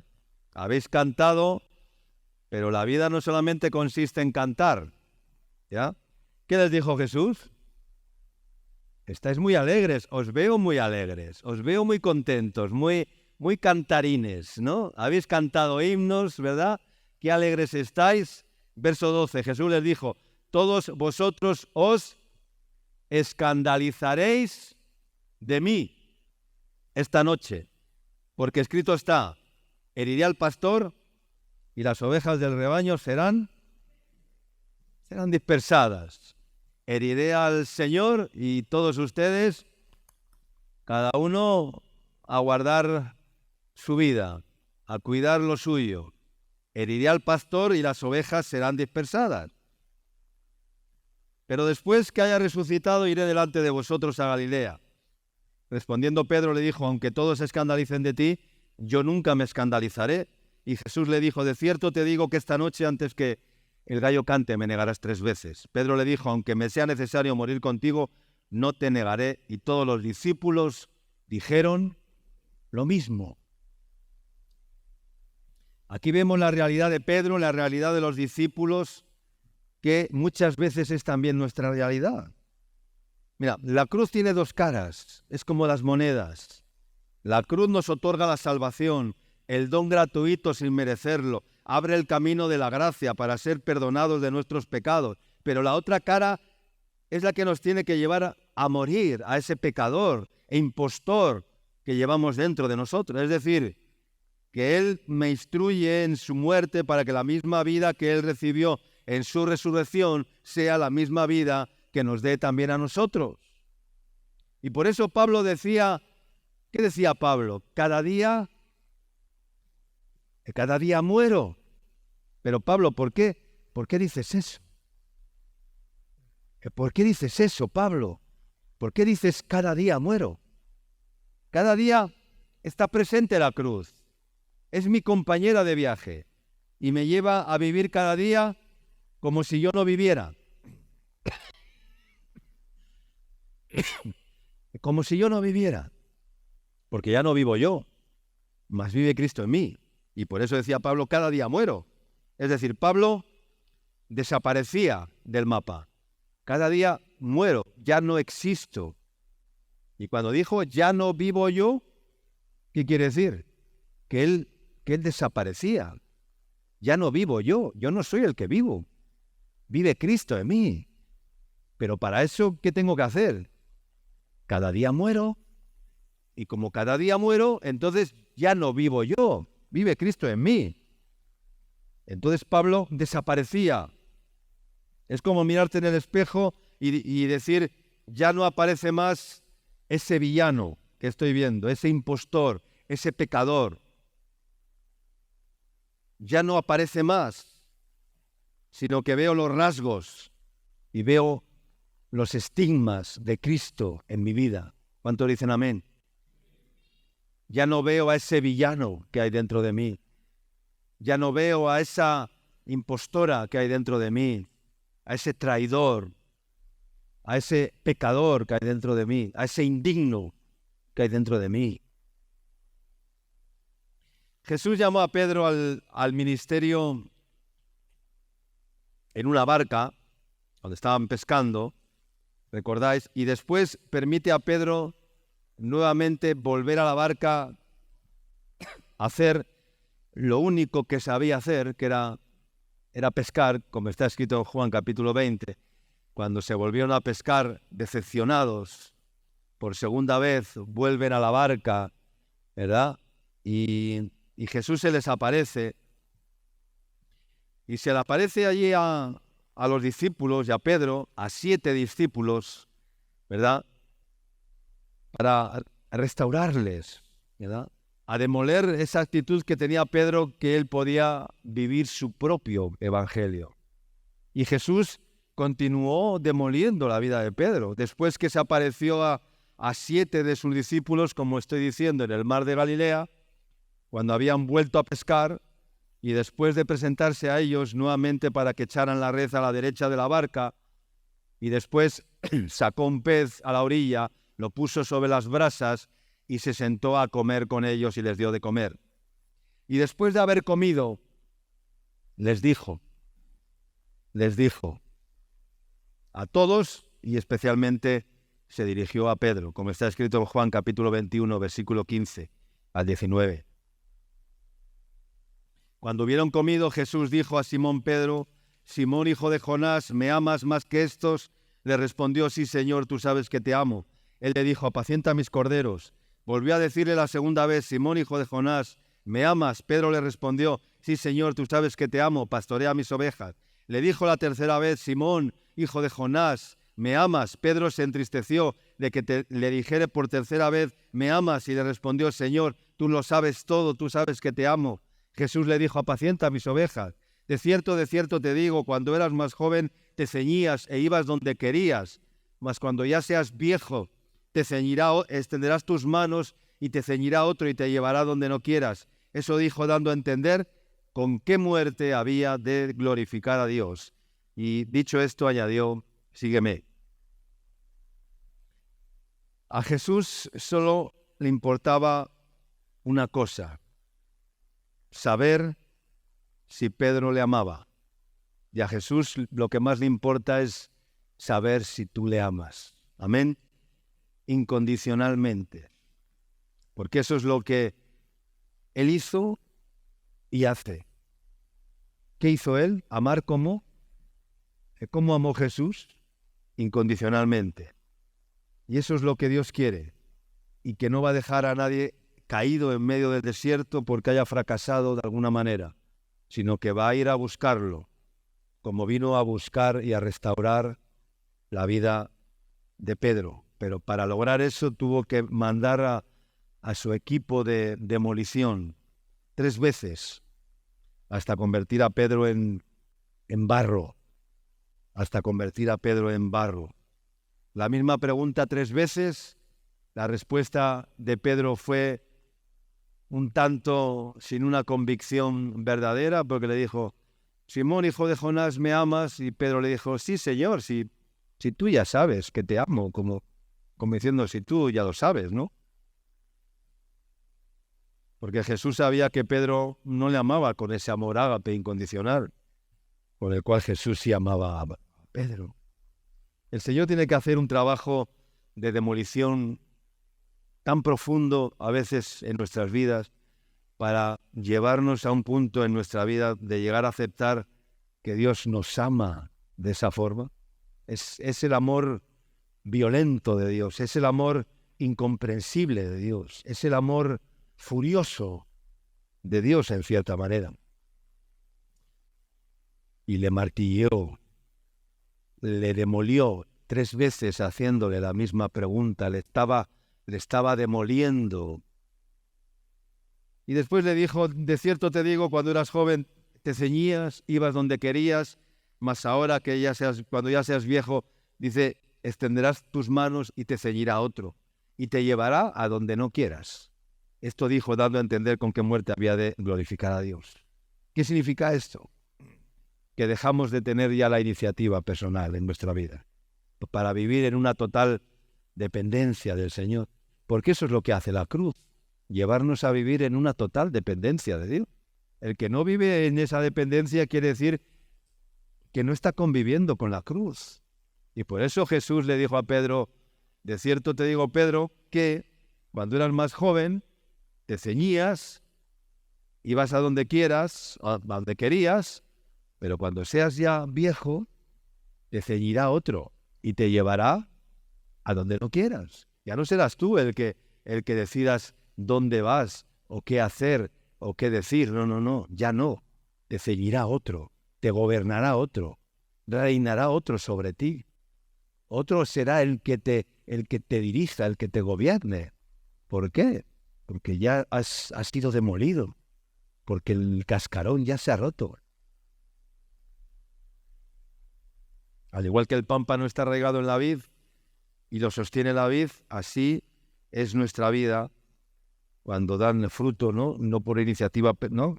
Speaker 1: habéis cantado, pero la vida no solamente consiste en cantar, ¿ya? ¿Qué les dijo Jesús? Estáis muy alegres, os veo muy contentos, muy cantarines, ¿no? Habéis cantado himnos, ¿verdad? Qué alegres estáis. Verso 12, Jesús les dijo, todos vosotros os escandalizaréis de mí esta noche, porque escrito está, heriré al pastor y las ovejas del rebaño serán dispersadas. Heriré al Señor y todos ustedes, cada uno a guardar su vida, a cuidar lo suyo. Heriré al pastor y las ovejas serán dispersadas. Pero después que haya resucitado, iré delante de vosotros a Galilea. Respondiendo Pedro le dijo, aunque todos se escandalicen de ti, yo nunca me escandalizaré. Y Jesús le dijo, de cierto te digo que esta noche antes que el gallo cante me negarás 3 veces. Pedro le dijo, aunque me sea necesario morir contigo, no te negaré. Y todos los discípulos dijeron lo mismo. Aquí vemos la realidad de Pedro, la realidad de los discípulos, que muchas veces es también nuestra realidad. Mira, la cruz tiene 2 caras, es como las monedas. La cruz nos otorga la salvación, el don gratuito sin merecerlo, abre el camino de la gracia para ser perdonados de nuestros pecados, pero la otra cara es la que nos tiene que llevar a morir, a ese pecador e impostor que llevamos dentro de nosotros. Es decir, que Él me instruye en su muerte para que la misma vida que Él recibió en su resurrección sea la misma vida que nos dé también a nosotros. Y por eso Pablo decía, ¿qué decía Pablo? Cada día muero. Pero Pablo, ¿por qué? ¿Por qué dices eso? ¿Por qué dices eso, Pablo? ¿Por qué dices cada día muero? Cada día está presente la cruz. Es mi compañera de viaje y me lleva a vivir cada día como si yo no viviera. Como si yo no viviera. Porque ya no vivo yo, mas vive Cristo en mí. Y por eso decía Pablo, cada día muero. Es decir, Pablo desaparecía del mapa. Cada día muero, ya no existo. Y cuando dijo, ya no vivo yo, ¿qué quiere decir? Que él desaparecía. Ya no vivo yo no soy el que vivo. Vive Cristo en mí. Pero para eso, ¿qué tengo que hacer? Cada día muero. Y como cada día muero, entonces ya no vivo yo. Vive Cristo en mí. Entonces Pablo desaparecía. Es como mirarte en el espejo y decir, ya no aparece más ese villano que estoy viendo, ese impostor, ese pecador. Ya no aparece más, sino que veo los rasgos y veo los estigmas de Cristo en mi vida. ¿Cuántos dicen amén? Ya no veo a ese villano que hay dentro de mí. Ya no veo a esa impostora que hay dentro de mí, a ese traidor, a ese pecador que hay dentro de mí, a ese indigno que hay dentro de mí. Jesús llamó a Pedro al ministerio en una barca, donde estaban pescando, ¿recordáis? Y después permite a Pedro nuevamente volver a la barca, hacer lo único que sabía hacer, que era pescar, como está escrito en Juan capítulo 20, cuando se volvieron a pescar decepcionados por segunda vez, vuelven a la barca, ¿verdad? Y Jesús se les aparece, y se le aparece allí a los discípulos y a Pedro, a 7 discípulos, ¿verdad? Para restaurarles, ¿verdad? A demoler esa actitud que tenía Pedro, que él podía vivir su propio evangelio. Y Jesús continuó demoliendo la vida de Pedro. Después que se apareció a 7 de sus discípulos, como estoy diciendo, en el mar de Galilea, cuando habían vuelto a pescar, y después de presentarse a ellos nuevamente para que echaran la red a la derecha de la barca, y después sacó un pez a la orilla, lo puso sobre las brasas y se sentó a comer con ellos y les dio de comer. Y después de haber comido, les dijo a todos, y especialmente se dirigió a Pedro, como está escrito en Juan capítulo 21, versículo 15 al 19. Cuando hubieron comido, Jesús dijo a Simón Pedro: Simón, hijo de Jonás, ¿me amas más que estos? Le respondió: sí, Señor, tú sabes que te amo. Él le dijo: apacienta mis corderos. Volvió a decirle la segunda vez: Simón, hijo de Jonás, ¿me amas? Pedro le respondió: sí, Señor, tú sabes que te amo, pastorea mis ovejas. Le dijo la tercera vez: Simón, hijo de Jonás, ¿me amas? Pedro se entristeció de que le dijere por tercera vez: ¿me amas? Y le respondió: Señor, tú lo sabes todo, tú sabes que te amo. Jesús le dijo: apacienta mis ovejas. De cierto te digo, cuando eras más joven te ceñías e ibas donde querías, mas cuando ya seas viejo te ceñirá, extenderás tus manos y te ceñirá otro y te llevará donde no quieras. Eso dijo, dando a entender con qué muerte había de glorificar a Dios. Y dicho esto añadió: sígueme. A Jesús solo le importaba una cosa: saber si Pedro le amaba. Y a Jesús lo que más le importa es saber si tú le amas. Amén. Incondicionalmente. Porque eso es lo que Él hizo y hace. ¿Qué hizo Él? Amar como. ¿Cómo amó Jesús? Incondicionalmente. Y eso es lo que Dios quiere. Y que no va a dejar a nadie caído en medio del desierto porque haya fracasado de alguna manera, sino que va a ir a buscarlo, como vino a buscar y a restaurar la vida de Pedro. Pero para lograr eso tuvo que mandar a su equipo de demolición 3 veces, hasta convertir a Pedro en barro, hasta convertir a Pedro en barro. La misma pregunta 3 veces, la respuesta de Pedro fue un tanto sin una convicción verdadera, porque le dijo: Simón, hijo de Jonás, ¿me amas? Y Pedro le dijo: sí, Señor, si tú ya sabes que te amo, como diciendo, si tú ya lo sabes, ¿no? Porque Jesús sabía que Pedro no le amaba con ese amor ágape incondicional, con el cual Jesús sí amaba a Pedro. El Señor tiene que hacer un trabajo de demolición tan profundo a veces en nuestras vidas, para llevarnos a un punto en nuestra vida de llegar a aceptar que Dios nos ama de esa forma. Es el amor violento de Dios, es el amor incomprensible de Dios, es el amor furioso de Dios en cierta manera. Y le martilló, le demolió 3 veces haciéndole la misma pregunta, le estaba demoliendo. Y después le dijo: de cierto te digo, cuando eras joven te ceñías, ibas donde querías, mas ahora que cuando ya seas viejo, dice, extenderás tus manos y te ceñirá otro, y te llevará a donde no quieras. Esto dijo dando a entender con qué muerte había de glorificar a Dios. ¿Qué significa esto? Que dejamos de tener ya la iniciativa personal en nuestra vida, para vivir en una total dependencia del Señor. Porque eso es lo que hace la cruz, llevarnos a vivir en una total dependencia de Dios. El que no vive en esa dependencia quiere decir que no está conviviendo con la cruz. Y por eso Jesús le dijo a Pedro: de cierto te digo, Pedro, que Cuando eras más joven, te ceñías, ibas a donde quieras, a donde querías, pero cuando seas ya viejo, te ceñirá otro y te llevará a donde no quieras. Ya no serás tú el que decidas dónde vas o qué hacer o qué decir. No, ya no. Te ceñirá otro, te gobernará otro, reinará otro sobre ti. Otro será el que te dirija, el que te gobierne. ¿Por qué? Porque ya has sido demolido, porque el cascarón ya se ha roto. Al igual que el pámpano está arraigado en la vid y lo sostiene la vid, así es nuestra vida cuando dan fruto, ¿no? No por iniciativa, ¿no?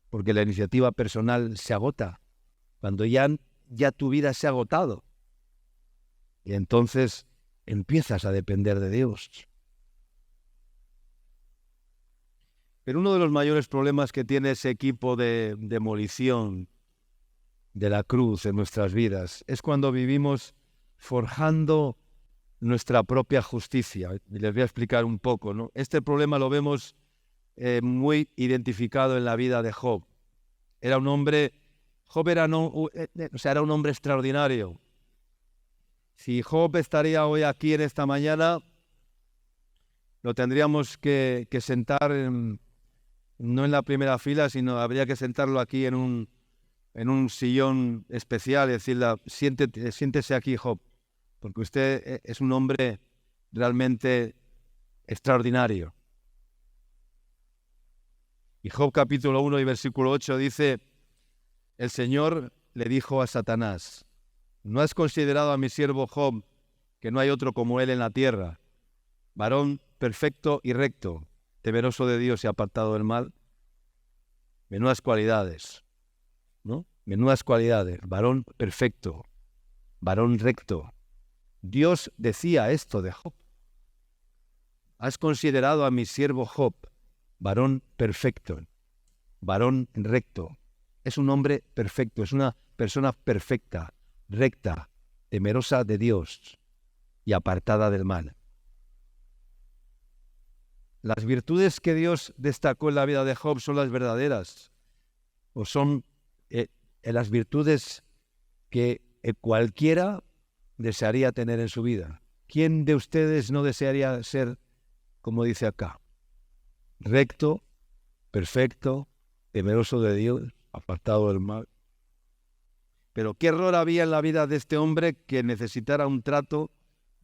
Speaker 1: Porque la iniciativa personal se agota. Cuando ya tu vida se ha agotado. Y entonces empiezas a depender de Dios. Pero uno de los mayores problemas que tiene ese equipo de demolición de la cruz en nuestras vidas es cuando vivimos forjando nuestra propia justicia. Y les voy a explicar un poco, ¿no? Este problema lo vemos muy identificado en la vida de Job. Era un hombre, Job era, era un hombre extraordinario. Si Job estaría hoy aquí en esta mañana, lo tendríamos que sentar no en la primera fila, sino habría que sentarlo aquí en un sillón especial y decirle, siéntese aquí, Job, porque usted es un hombre realmente extraordinario. Y Job capítulo 1 y versículo 8 dice, el Señor le dijo a Satanás, ¿no has considerado a mi siervo Job, que no hay otro como él en la tierra, varón perfecto y recto, temeroso de Dios y apartado del mal? Menudas cualidades, ¿no? Menudas cualidades, varón perfecto, varón recto. Dios decía esto de Job. ¿Has considerado a mi siervo Job, varón perfecto, varón recto? Es un hombre perfecto, es una persona perfecta, recta, temerosa de Dios y apartada del mal. Las virtudes que Dios destacó en la vida de Job son las verdaderas, o son las virtudes que cualquiera desearía tener en su vida. ¿Quién de ustedes no desearía ser, como dice acá, recto, perfecto, temeroso de Dios, apartado del mal? Pero qué error había en la vida de este hombre que necesitara un trato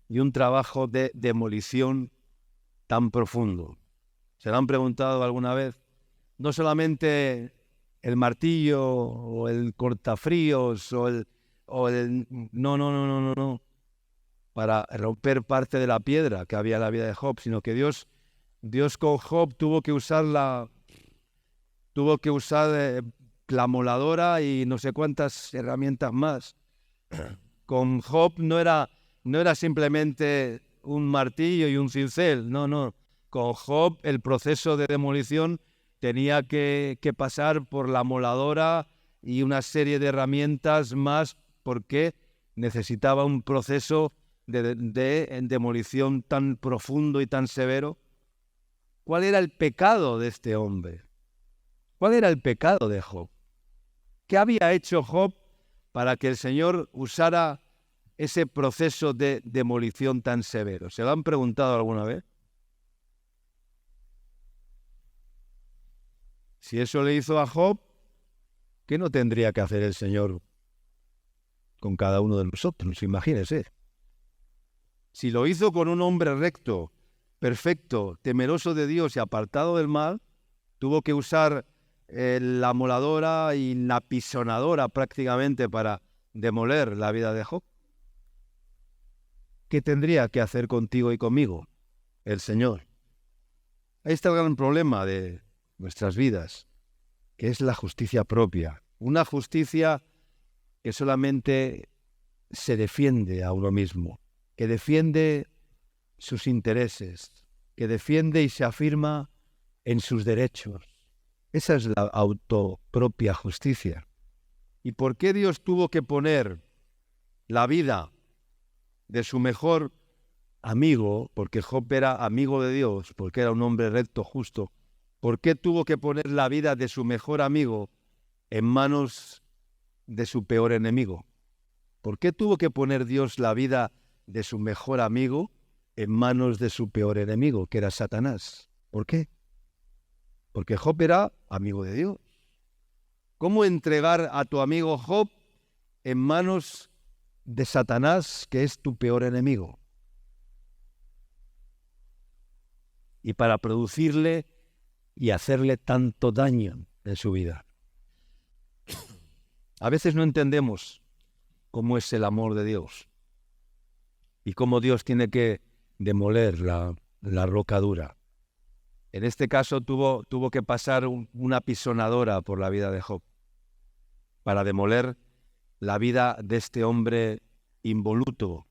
Speaker 1: y un trabajo de demolición tan profundo. ¿Se lo han preguntado alguna vez? No solamente el martillo o el cortafríos o el no, para romper parte de la piedra que había en la vida de Job, sino que Dios con Job tuvo que usar la moladora y no sé cuántas herramientas más. Con Job no era simplemente un martillo y un cincel, no. Con Job el proceso de demolición tenía que pasar por la moladora y una serie de herramientas más porque necesitaba un proceso de demolición tan profundo y tan severo. ¿Cuál era el pecado de este hombre? ¿Cuál era el pecado de Job? ¿Qué había hecho Job para que el Señor usara ese proceso de demolición tan severo? ¿Se lo han preguntado alguna vez? Si eso le hizo a Job, ¿qué no tendría que hacer el Señor con cada uno de nosotros? Imagínese. Si lo hizo con un hombre recto, perfecto, temeroso de Dios y apartado del mal, tuvo que usar la moladora y la pisonadora prácticamente para demoler la vida de Job. ¿Qué tendría que hacer contigo y conmigo el Señor? Ahí está el gran problema de nuestras vidas, que es la justicia propia. Una justicia que solamente se defiende a uno mismo, que defiende sus intereses, que defiende y se afirma en sus derechos. Esa es la autopropia justicia. ¿Y por qué Dios tuvo que poner la vida de su mejor amigo, porque Job era amigo de Dios, porque era un hombre recto, justo, ¿por qué tuvo que poner la vida de su mejor amigo en manos de su peor enemigo? ¿Por qué tuvo que poner Dios la vida de su mejor amigo en manos de su peor enemigo, que era Satanás? ¿Por qué? Porque Job era amigo de Dios. ¿Cómo entregar a tu amigo Job en manos de Satanás, que es tu peor enemigo? Y para producirle y hacerle tanto daño en su vida. A veces no entendemos cómo es el amor de Dios y cómo Dios tiene que demoler la roca dura. En este caso tuvo que pasar una pisonadora por la vida de Job para demoler la vida de este hombre involuto,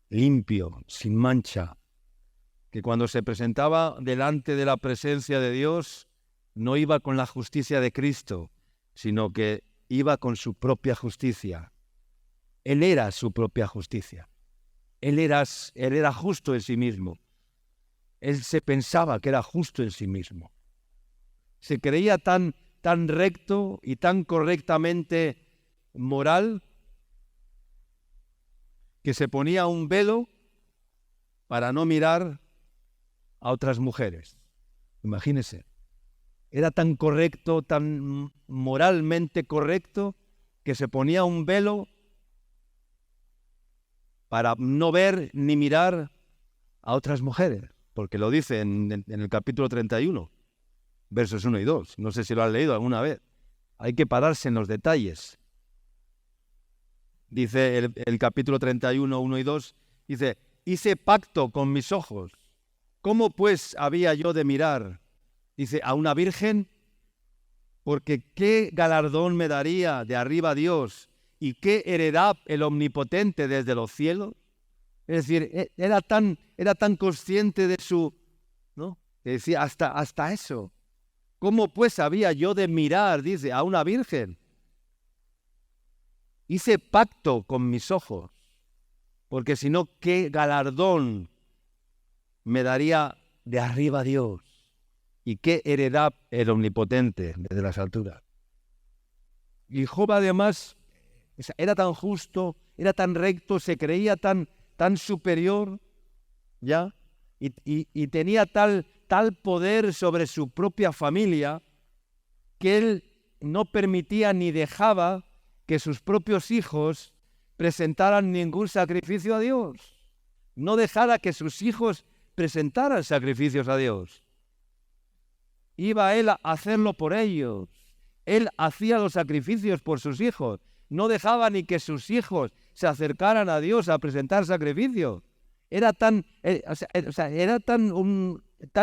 Speaker 1: limpio, sin mancha, que cuando se presentaba delante de la presencia de Dios no iba con la justicia de Cristo, sino que iba con su propia justicia. Él era su propia justicia. Él era justo en sí mismo. Él se pensaba que era justo en sí mismo. Se creía tan recto y tan correctamente moral que se ponía un velo para no mirar a otras mujeres. Imagínense. Era tan correcto, tan moralmente correcto, que se ponía un velo para no ver ni mirar a otras mujeres, porque lo dice en el capítulo 31, versos 1 y 2. No sé si lo has leído alguna vez. Hay que pararse en los detalles. Dice el capítulo 31, 1 y 2, dice: hice pacto con mis ojos. ¿Cómo pues había yo de mirar? Dice, a una virgen, porque ¿qué galardón me daría de arriba Dios? ¿Y qué heredad el Omnipotente desde los cielos? Es decir, era tan consciente de su, ¿no? Que decía, hasta eso. ¿Cómo pues había yo de mirar, dice, a una virgen? Hice pacto con mis ojos, porque si no, ¿qué galardón me daría de arriba Dios? ¿Y qué heredad el Omnipotente desde las alturas? Y Job además era tan justo, era tan recto, se creía tan superior, ¿ya? Y tenía tal poder sobre su propia familia que él no permitía ni dejaba que sus propios hijos presentaran ningún sacrificio a Dios. No dejara que sus hijos presentaran sacrificios a Dios. Iba él a hacerlo por ellos. Él hacía los sacrificios por sus hijos. No dejaba ni que sus hijos se acercaran a Dios a presentar sacrificios. Era tan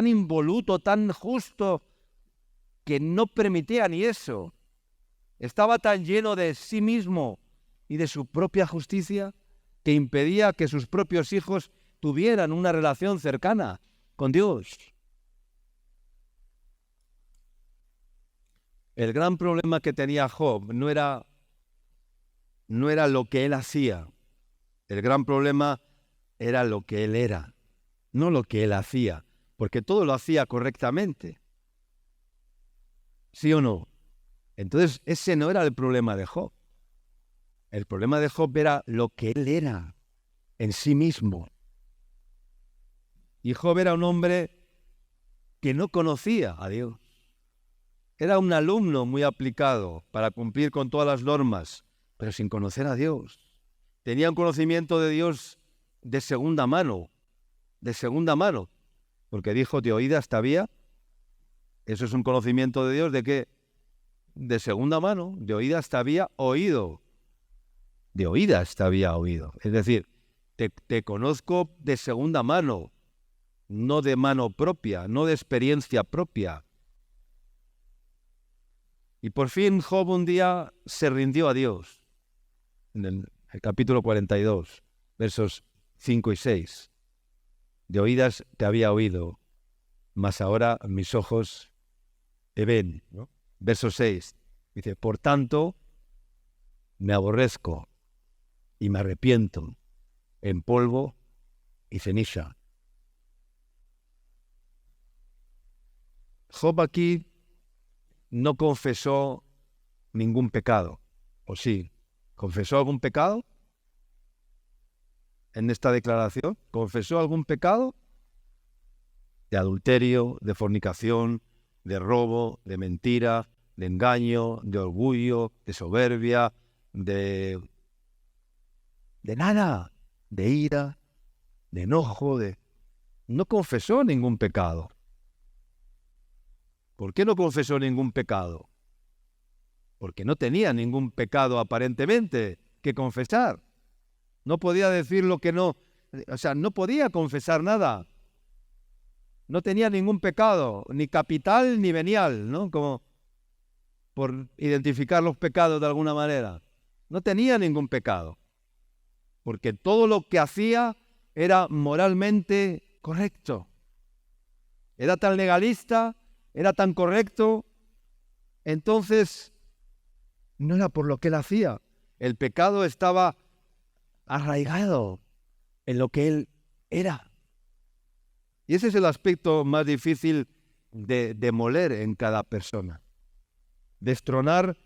Speaker 1: involuto, tan justo, que no permitía ni eso. Estaba tan lleno de sí mismo y de su propia justicia que impedía que sus propios hijos tuvieran una relación cercana con Dios. El gran problema que tenía Job no era lo que él hacía. El gran problema era lo que él era, no lo que él hacía, porque todo lo hacía correctamente. ¿Sí o no? Entonces, ese no era el problema de Job. El problema de Job era lo que él era en sí mismo. Y Job era un hombre que no conocía a Dios. Era un alumno muy aplicado para cumplir con todas las normas, pero sin conocer a Dios. Tenía un conocimiento de Dios de segunda mano, porque dijo, de oídas te había. Eso es un conocimiento de Dios de que de segunda mano, de oídas te había oído. De oídas te había oído. Es decir, te conozco de segunda mano, no de mano propia, no de experiencia propia. Y por fin Job un día se rindió a Dios. En el capítulo 42, versos 5 y 6. De oídas te había oído, mas ahora mis ojos te ven, ¿no? Verso 6, dice, por tanto, me aborrezco y me arrepiento. En polvo y ceniza. Job aquí no confesó ningún pecado, ¿o sí? ¿Confesó algún pecado en esta declaración? ¿Confesó algún pecado? De adulterio, de fornicación, de robo, de mentira, de engaño, de orgullo, de soberbia, de nada, de ira, de enojo, no confesó ningún pecado. ¿Por qué no confesó ningún pecado? Porque no tenía ningún pecado aparentemente que confesar. No podía decir lo que no, no podía confesar nada. No tenía ningún pecado, ni capital ni venial, ¿no? Como por identificar los pecados de alguna manera. No tenía ningún pecado, porque todo lo que hacía era moralmente correcto. Era tan legalista, era tan correcto, entonces no era por lo que él hacía. El pecado estaba arraigado en lo que él era. Y ese es el aspecto más difícil de demoler en cada persona. Destronar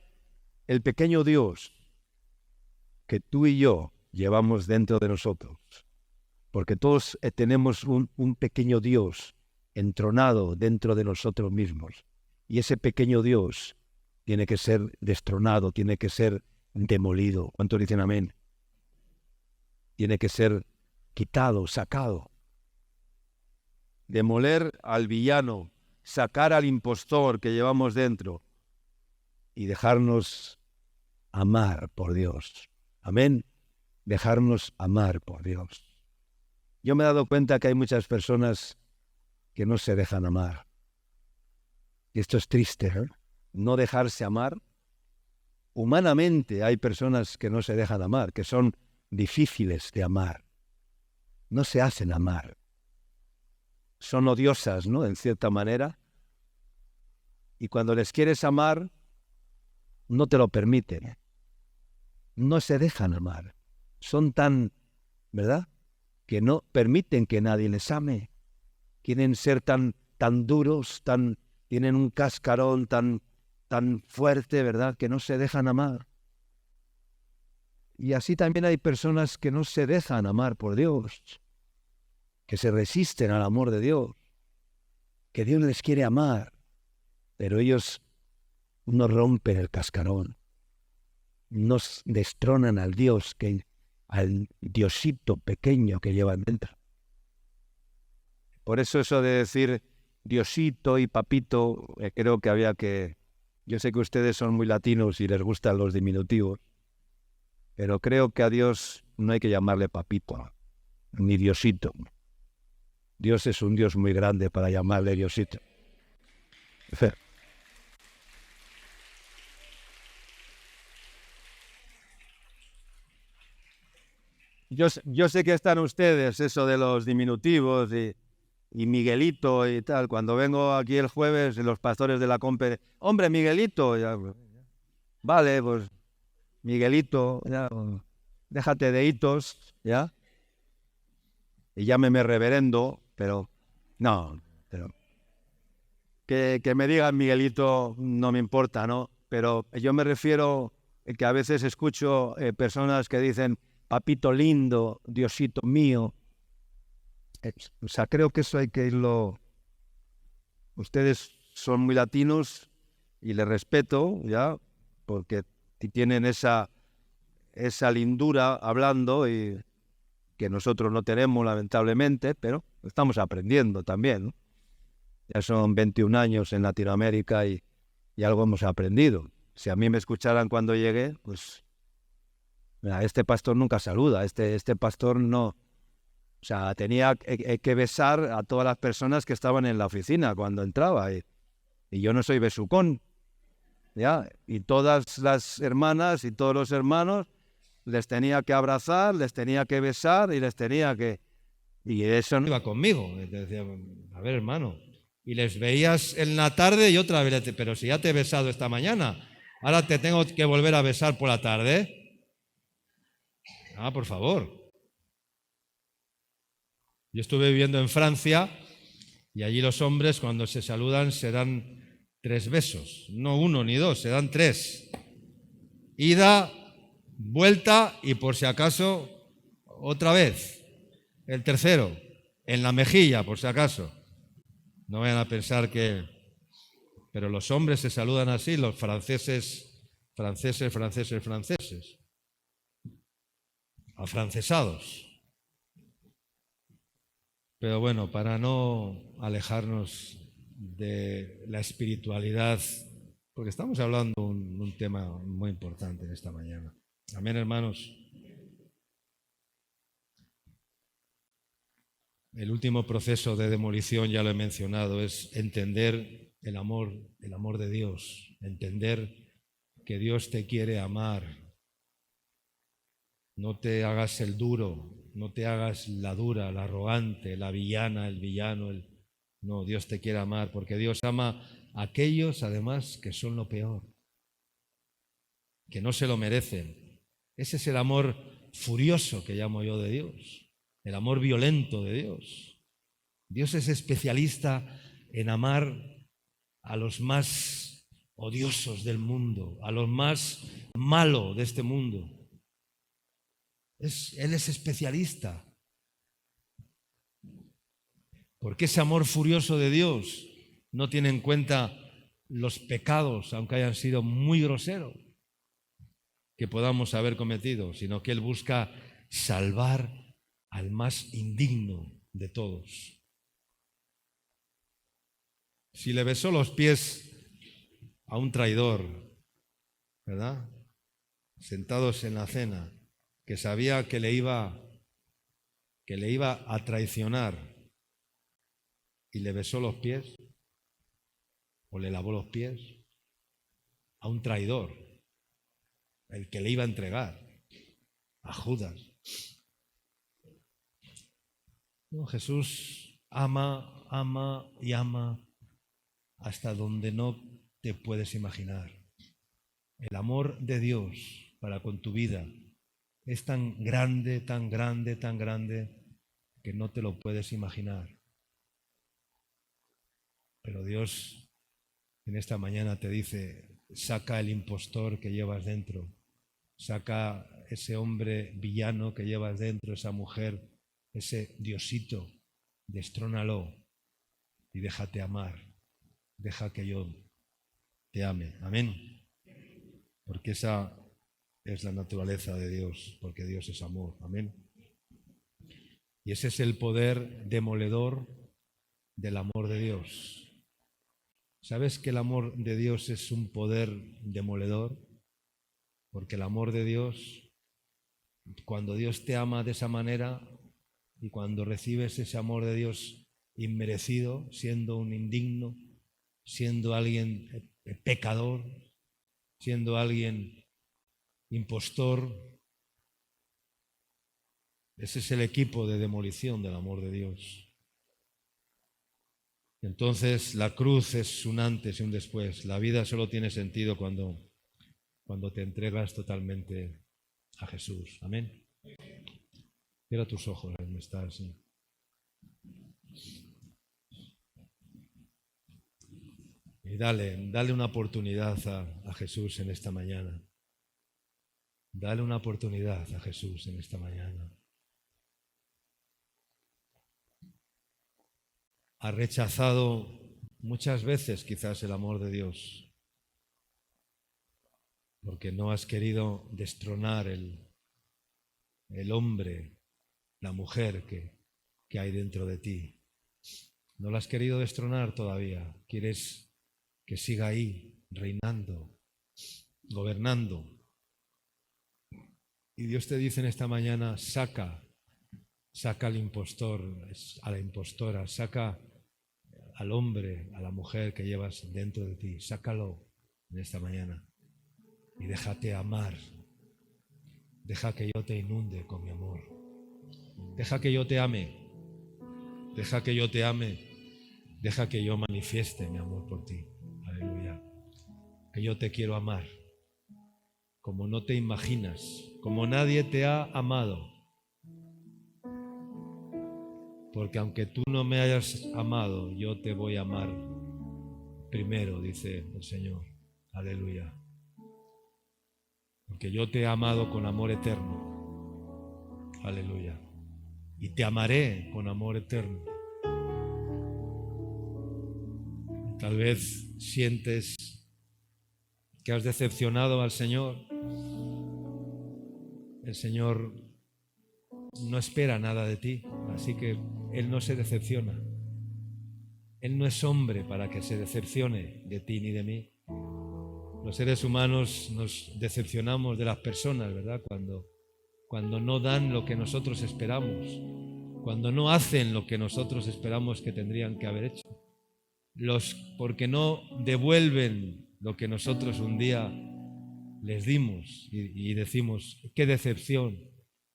Speaker 1: el pequeño Dios que tú y yo llevamos dentro de nosotros. Porque todos tenemos un pequeño Dios entronado dentro de nosotros mismos. Y ese pequeño Dios tiene que ser destronado, tiene que ser demolido. ¿Cuántos dicen amén? Tiene que ser quitado, sacado. Demoler al villano, sacar al impostor que llevamos dentro y dejarnos amar por Dios. Amén. Dejarnos amar por Dios. Yo me he dado cuenta que hay muchas personas que no se dejan amar. Y esto es triste, ¿eh? No dejarse amar. Humanamente hay personas que no se dejan amar, que son difíciles de amar. No se hacen amar. Son odiosas, ¿no? En cierta manera. Y cuando les quieres amar, no te lo permiten. No se dejan amar. Son tan, ¿verdad?, que no permiten que nadie les ame. Quieren ser tan duros, tienen un cascarón tan fuerte, ¿verdad?, que no se dejan amar. Y así también hay personas que no se dejan amar por Dios, que se resisten al amor de Dios, que Dios les quiere amar, pero ellos no rompen el cascarón, nos destronan al Dios, al Diosito pequeño que llevan dentro. Por eso eso de decir Diosito y Papito, creo que había que... Yo sé que ustedes son muy latinos y les gustan los diminutivos, pero creo que a Dios no hay que llamarle Papito, ni Diosito. Dios es un Dios muy grande para llamarle Diosito. Yo sé que están ustedes, eso de los diminutivos y Miguelito y tal. Cuando vengo aquí el jueves, los pastores de la Compe, hombre, Miguelito, ya, vale, pues Miguelito, ya, déjate de hitos, ¿ya? Y llámeme reverendo, pero no, pero que me digan Miguelito no me importa, ¿no? Pero yo me refiero que a veces escucho personas que dicen Papito lindo, Diosito mío. O sea, creo que eso hay que irlo... Ustedes son muy latinos y les respeto, ¿ya? Porque tienen esa lindura hablando y que nosotros no tenemos, lamentablemente, pero estamos aprendiendo también, ¿no? Ya son 21 años en Latinoamérica y algo hemos aprendido. Si a mí me escucharan cuando llegué, pues... Mira, este pastor nunca saluda, este pastor no... O sea, tenía que besar a todas las personas que estaban en la oficina cuando entraba. Y yo no soy besucón, ¿ya? Y todas las hermanas y todos los hermanos les tenía que abrazar, les tenía que besar y les tenía que... Y eso no iba conmigo. Te decía, a ver, hermano. Y les veías en la tarde y otra vez, pero si ya te he besado esta mañana, ahora te tengo que volver a besar por la tarde. Ah, por favor.
Speaker 2: Yo estuve viviendo en Francia y allí los hombres cuando se saludan se dan 3 besos, no 1 ni 2, se dan 3. Ida, vuelta y por si acaso otra vez. El tercero, en la mejilla, por si acaso. No vayan a pensar que... Pero los hombres se saludan así, los franceses, afrancesados. Pero bueno, para no alejarnos de la espiritualidad, porque estamos hablando de un tema muy importante en esta mañana. Amén, hermanos. El último proceso de demolición, ya lo he mencionado, es entender el amor de Dios, entender que Dios te quiere amar. No te hagas el duro, no te hagas la dura, la arrogante, la villana, el villano. No, Dios te quiere amar porque Dios ama a aquellos, además, que son lo peor, que no se lo merecen. Ese es el amor furioso que llamo yo de Dios, el amor violento de Dios. Dios es especialista en amar a los más odiosos del mundo, a los más malos de este mundo. Él es especialista. Porque ese amor furioso de Dios no tiene en cuenta los pecados, aunque hayan sido muy groseros, que podamos haber cometido, sino que Él busca salvar al más indigno de todos. Si le besó los pies a un traidor, ¿verdad? Sentados en la cena, que sabía que le iba a traicionar y le besó los pies o le lavó los pies a un traidor, el que le iba a entregar, a Judas. No, Jesús ama, ama y ama hasta donde no te puedes imaginar. El amor de Dios para con tu vida es tan grande, tan grande, tan grande que no te lo puedes imaginar. Pero Dios en esta mañana te dice, saca el impostor que llevas dentro, saca ese hombre villano que llevas dentro, esa mujer, ese diosito, destrónalo y déjate amar, deja que yo te ame. Amén. Porque esa es la naturaleza de Dios, porque Dios es amor. Amén. Y ese es el poder demoledor del amor de Dios. ¿Sabes que el amor de Dios es un poder demoledor? Porque el amor de Dios, cuando Dios te ama de esa manera y cuando recibes ese amor de Dios inmerecido, siendo un indigno, siendo alguien pecador, siendo alguien impostor, ese es el equipo de demolición del amor de Dios. Entonces la cruz es un antes y un después. La vida solo tiene sentido cuando te entregas totalmente a Jesús. Amén. Cierra tus ojos, ahí estás. ¿Sí? Y dale una oportunidad a Jesús en esta mañana. Dale una oportunidad a Jesús en esta mañana. Ha rechazado muchas veces quizás el amor de Dios, porque no has querido destronar el hombre, la mujer que hay dentro de ti. No la has querido destronar todavía. Quieres que siga ahí, reinando, gobernando. Y Dios te dice en esta mañana, saca al impostor, a la impostora, saca al hombre, a la mujer que llevas dentro de ti, sácalo en esta mañana y déjate amar. Deja que yo te inunde con mi amor. Deja que yo te ame. Deja que yo te ame. Deja que yo manifieste mi amor por ti. Aleluya. Que yo te quiero amar como no te imaginas, como nadie te ha amado. porque aunque tú no me hayas amado, yo te voy a amar primero, dice el Señor. Aleluya. Porque yo te he amado con amor eterno. Aleluya. Y te amaré con amor eterno. Tal vez sientes que has decepcionado al Señor. El Señor no espera nada de ti, así que Él no se decepciona. Él no es hombre para que se decepcione de ti ni de mí. Los seres humanos nos decepcionamos de las personas, ¿verdad? Cuando no dan lo que nosotros esperamos, cuando no hacen lo que nosotros esperamos que tendrían que haber hecho, porque no devuelven lo que nosotros un día les dimos y decimos, qué decepción,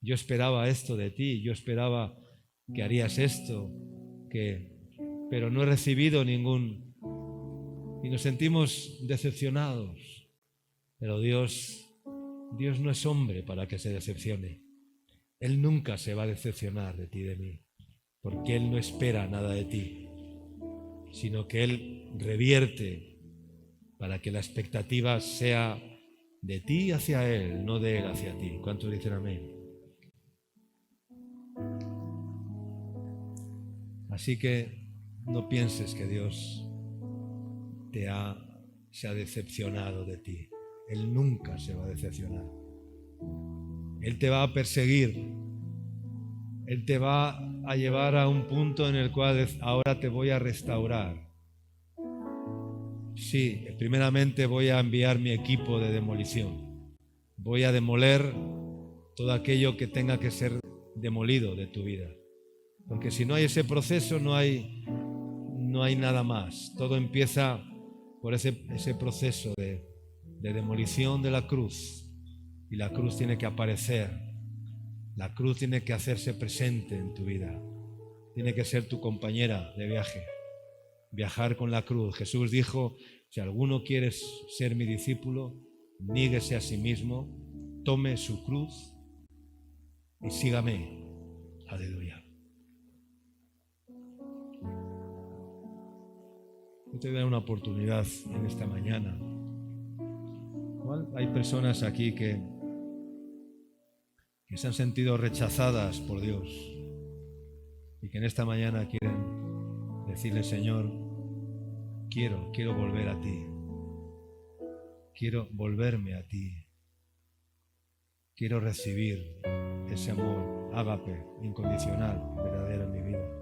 Speaker 2: yo esperaba esto de ti, yo esperaba que harías esto, pero no he recibido ningún... Y nos sentimos decepcionados. Pero Dios no es hombre para que se decepcione. Él nunca se va a decepcionar de ti y de mí, porque Él no espera nada de ti, sino que Él revierte para que la expectativa sea de ti hacia Él, no de Él hacia ti. ¿Cuántos dicen amén? Así que no pienses que Dios se ha decepcionado de ti. Él nunca se va a decepcionar. Él te va a perseguir. Él te va a llevar a un punto en el cual ahora te voy a restaurar. Sí, primeramente voy a enviar mi equipo de demolición. Voy a demoler todo aquello que tenga que ser demolido de tu vida. Porque si no hay ese proceso, no hay nada más. Todo empieza por ese proceso de demolición de la cruz. Y la cruz tiene que aparecer. La cruz tiene que hacerse presente en tu vida. Tiene que ser tu compañera de viaje. Viajar con la cruz. Jesús dijo, si alguno quiere ser mi discípulo, níguese a sí mismo, tome su cruz y sígame. Aleluya. Yo te doy una oportunidad en esta mañana. Hay personas aquí que se han sentido rechazadas por Dios y que en esta mañana quieren decirle, Señor, quiero volver a ti. Quiero volverme a ti. Quiero recibir ese amor, ágape, incondicional, verdadero en mi vida.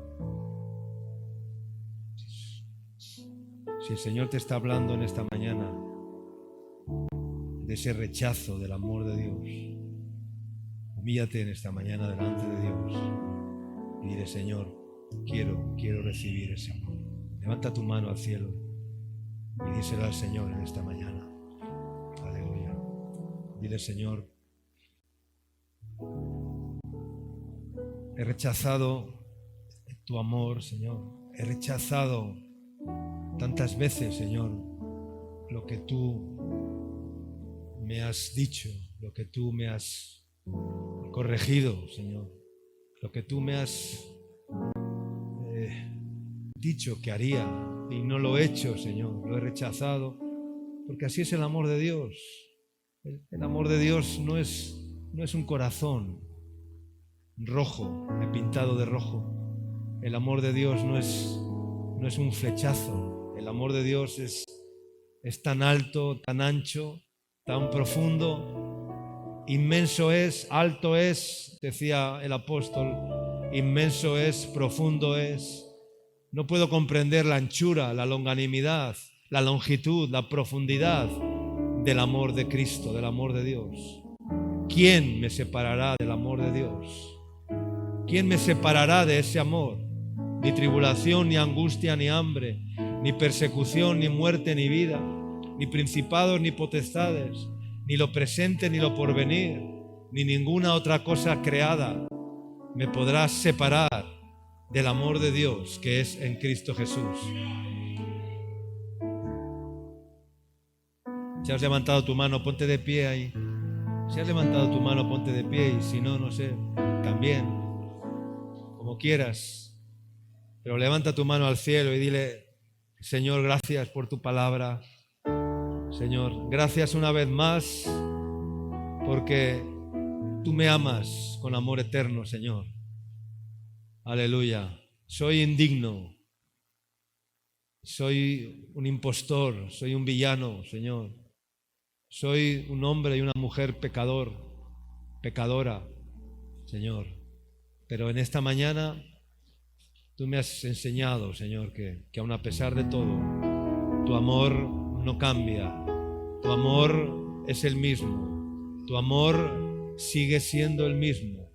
Speaker 2: Si el Señor te está hablando en esta mañana de ese rechazo del amor de Dios, humíllate en esta mañana delante de Dios y dile, Señor, quiero recibir ese amor. Levanta tu mano al cielo y díselo al Señor en esta mañana. Aleluya. Dile, Señor, he rechazado tu amor, Señor. He rechazado tantas veces, Señor, lo que tú me has dicho, lo que tú me has corregido, Señor, lo que tú me has dicho que haría y no lo he hecho, Señor, lo he rechazado, porque así es el amor de Dios. El amor de Dios no es un corazón rojo, pintado de rojo. El amor de Dios no es un flechazo. El amor de Dios es tan alto, tan ancho, tan profundo, inmenso es, alto es, decía el apóstol, inmenso es, profundo es. No puedo comprender la anchura, la longanimidad, la longitud, la profundidad del amor de Cristo, del amor de Dios. ¿Quién me separará del amor de Dios? ¿Quién me separará de ese amor? Ni tribulación, ni angustia, ni hambre, ni persecución, ni muerte, ni vida, ni principados, ni potestades, ni lo presente, ni lo porvenir, ni ninguna otra cosa creada me podrá separar del amor de Dios que es en Cristo Jesús. Si has levantado tu mano, ponte de pie ahí. Si has levantado tu mano, ponte de pie, y si no, no sé, también, como quieras. Pero levanta tu mano al cielo y dile: Señor, gracias por tu palabra. Señor, gracias una vez más porque tú me amas con amor eterno, Señor. Aleluya. Soy indigno. Soy un impostor. Soy un villano, Señor. Soy un hombre y una mujer pecadora, Señor. Pero en esta mañana tú me has enseñado, Señor, que aun a pesar de todo, tu amor no cambia. Tu amor es el mismo. Tu amor sigue siendo el mismo.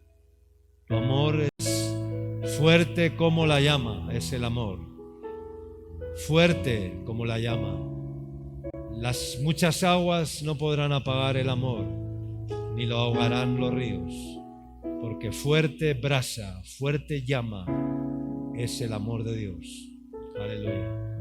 Speaker 2: Tu amor es fuerte como la llama, es el amor. Fuerte como la llama. Las muchas aguas no podrán apagar el amor, ni lo ahogarán los ríos, porque fuerte brasa, fuerte llama es el amor de Dios. Aleluya.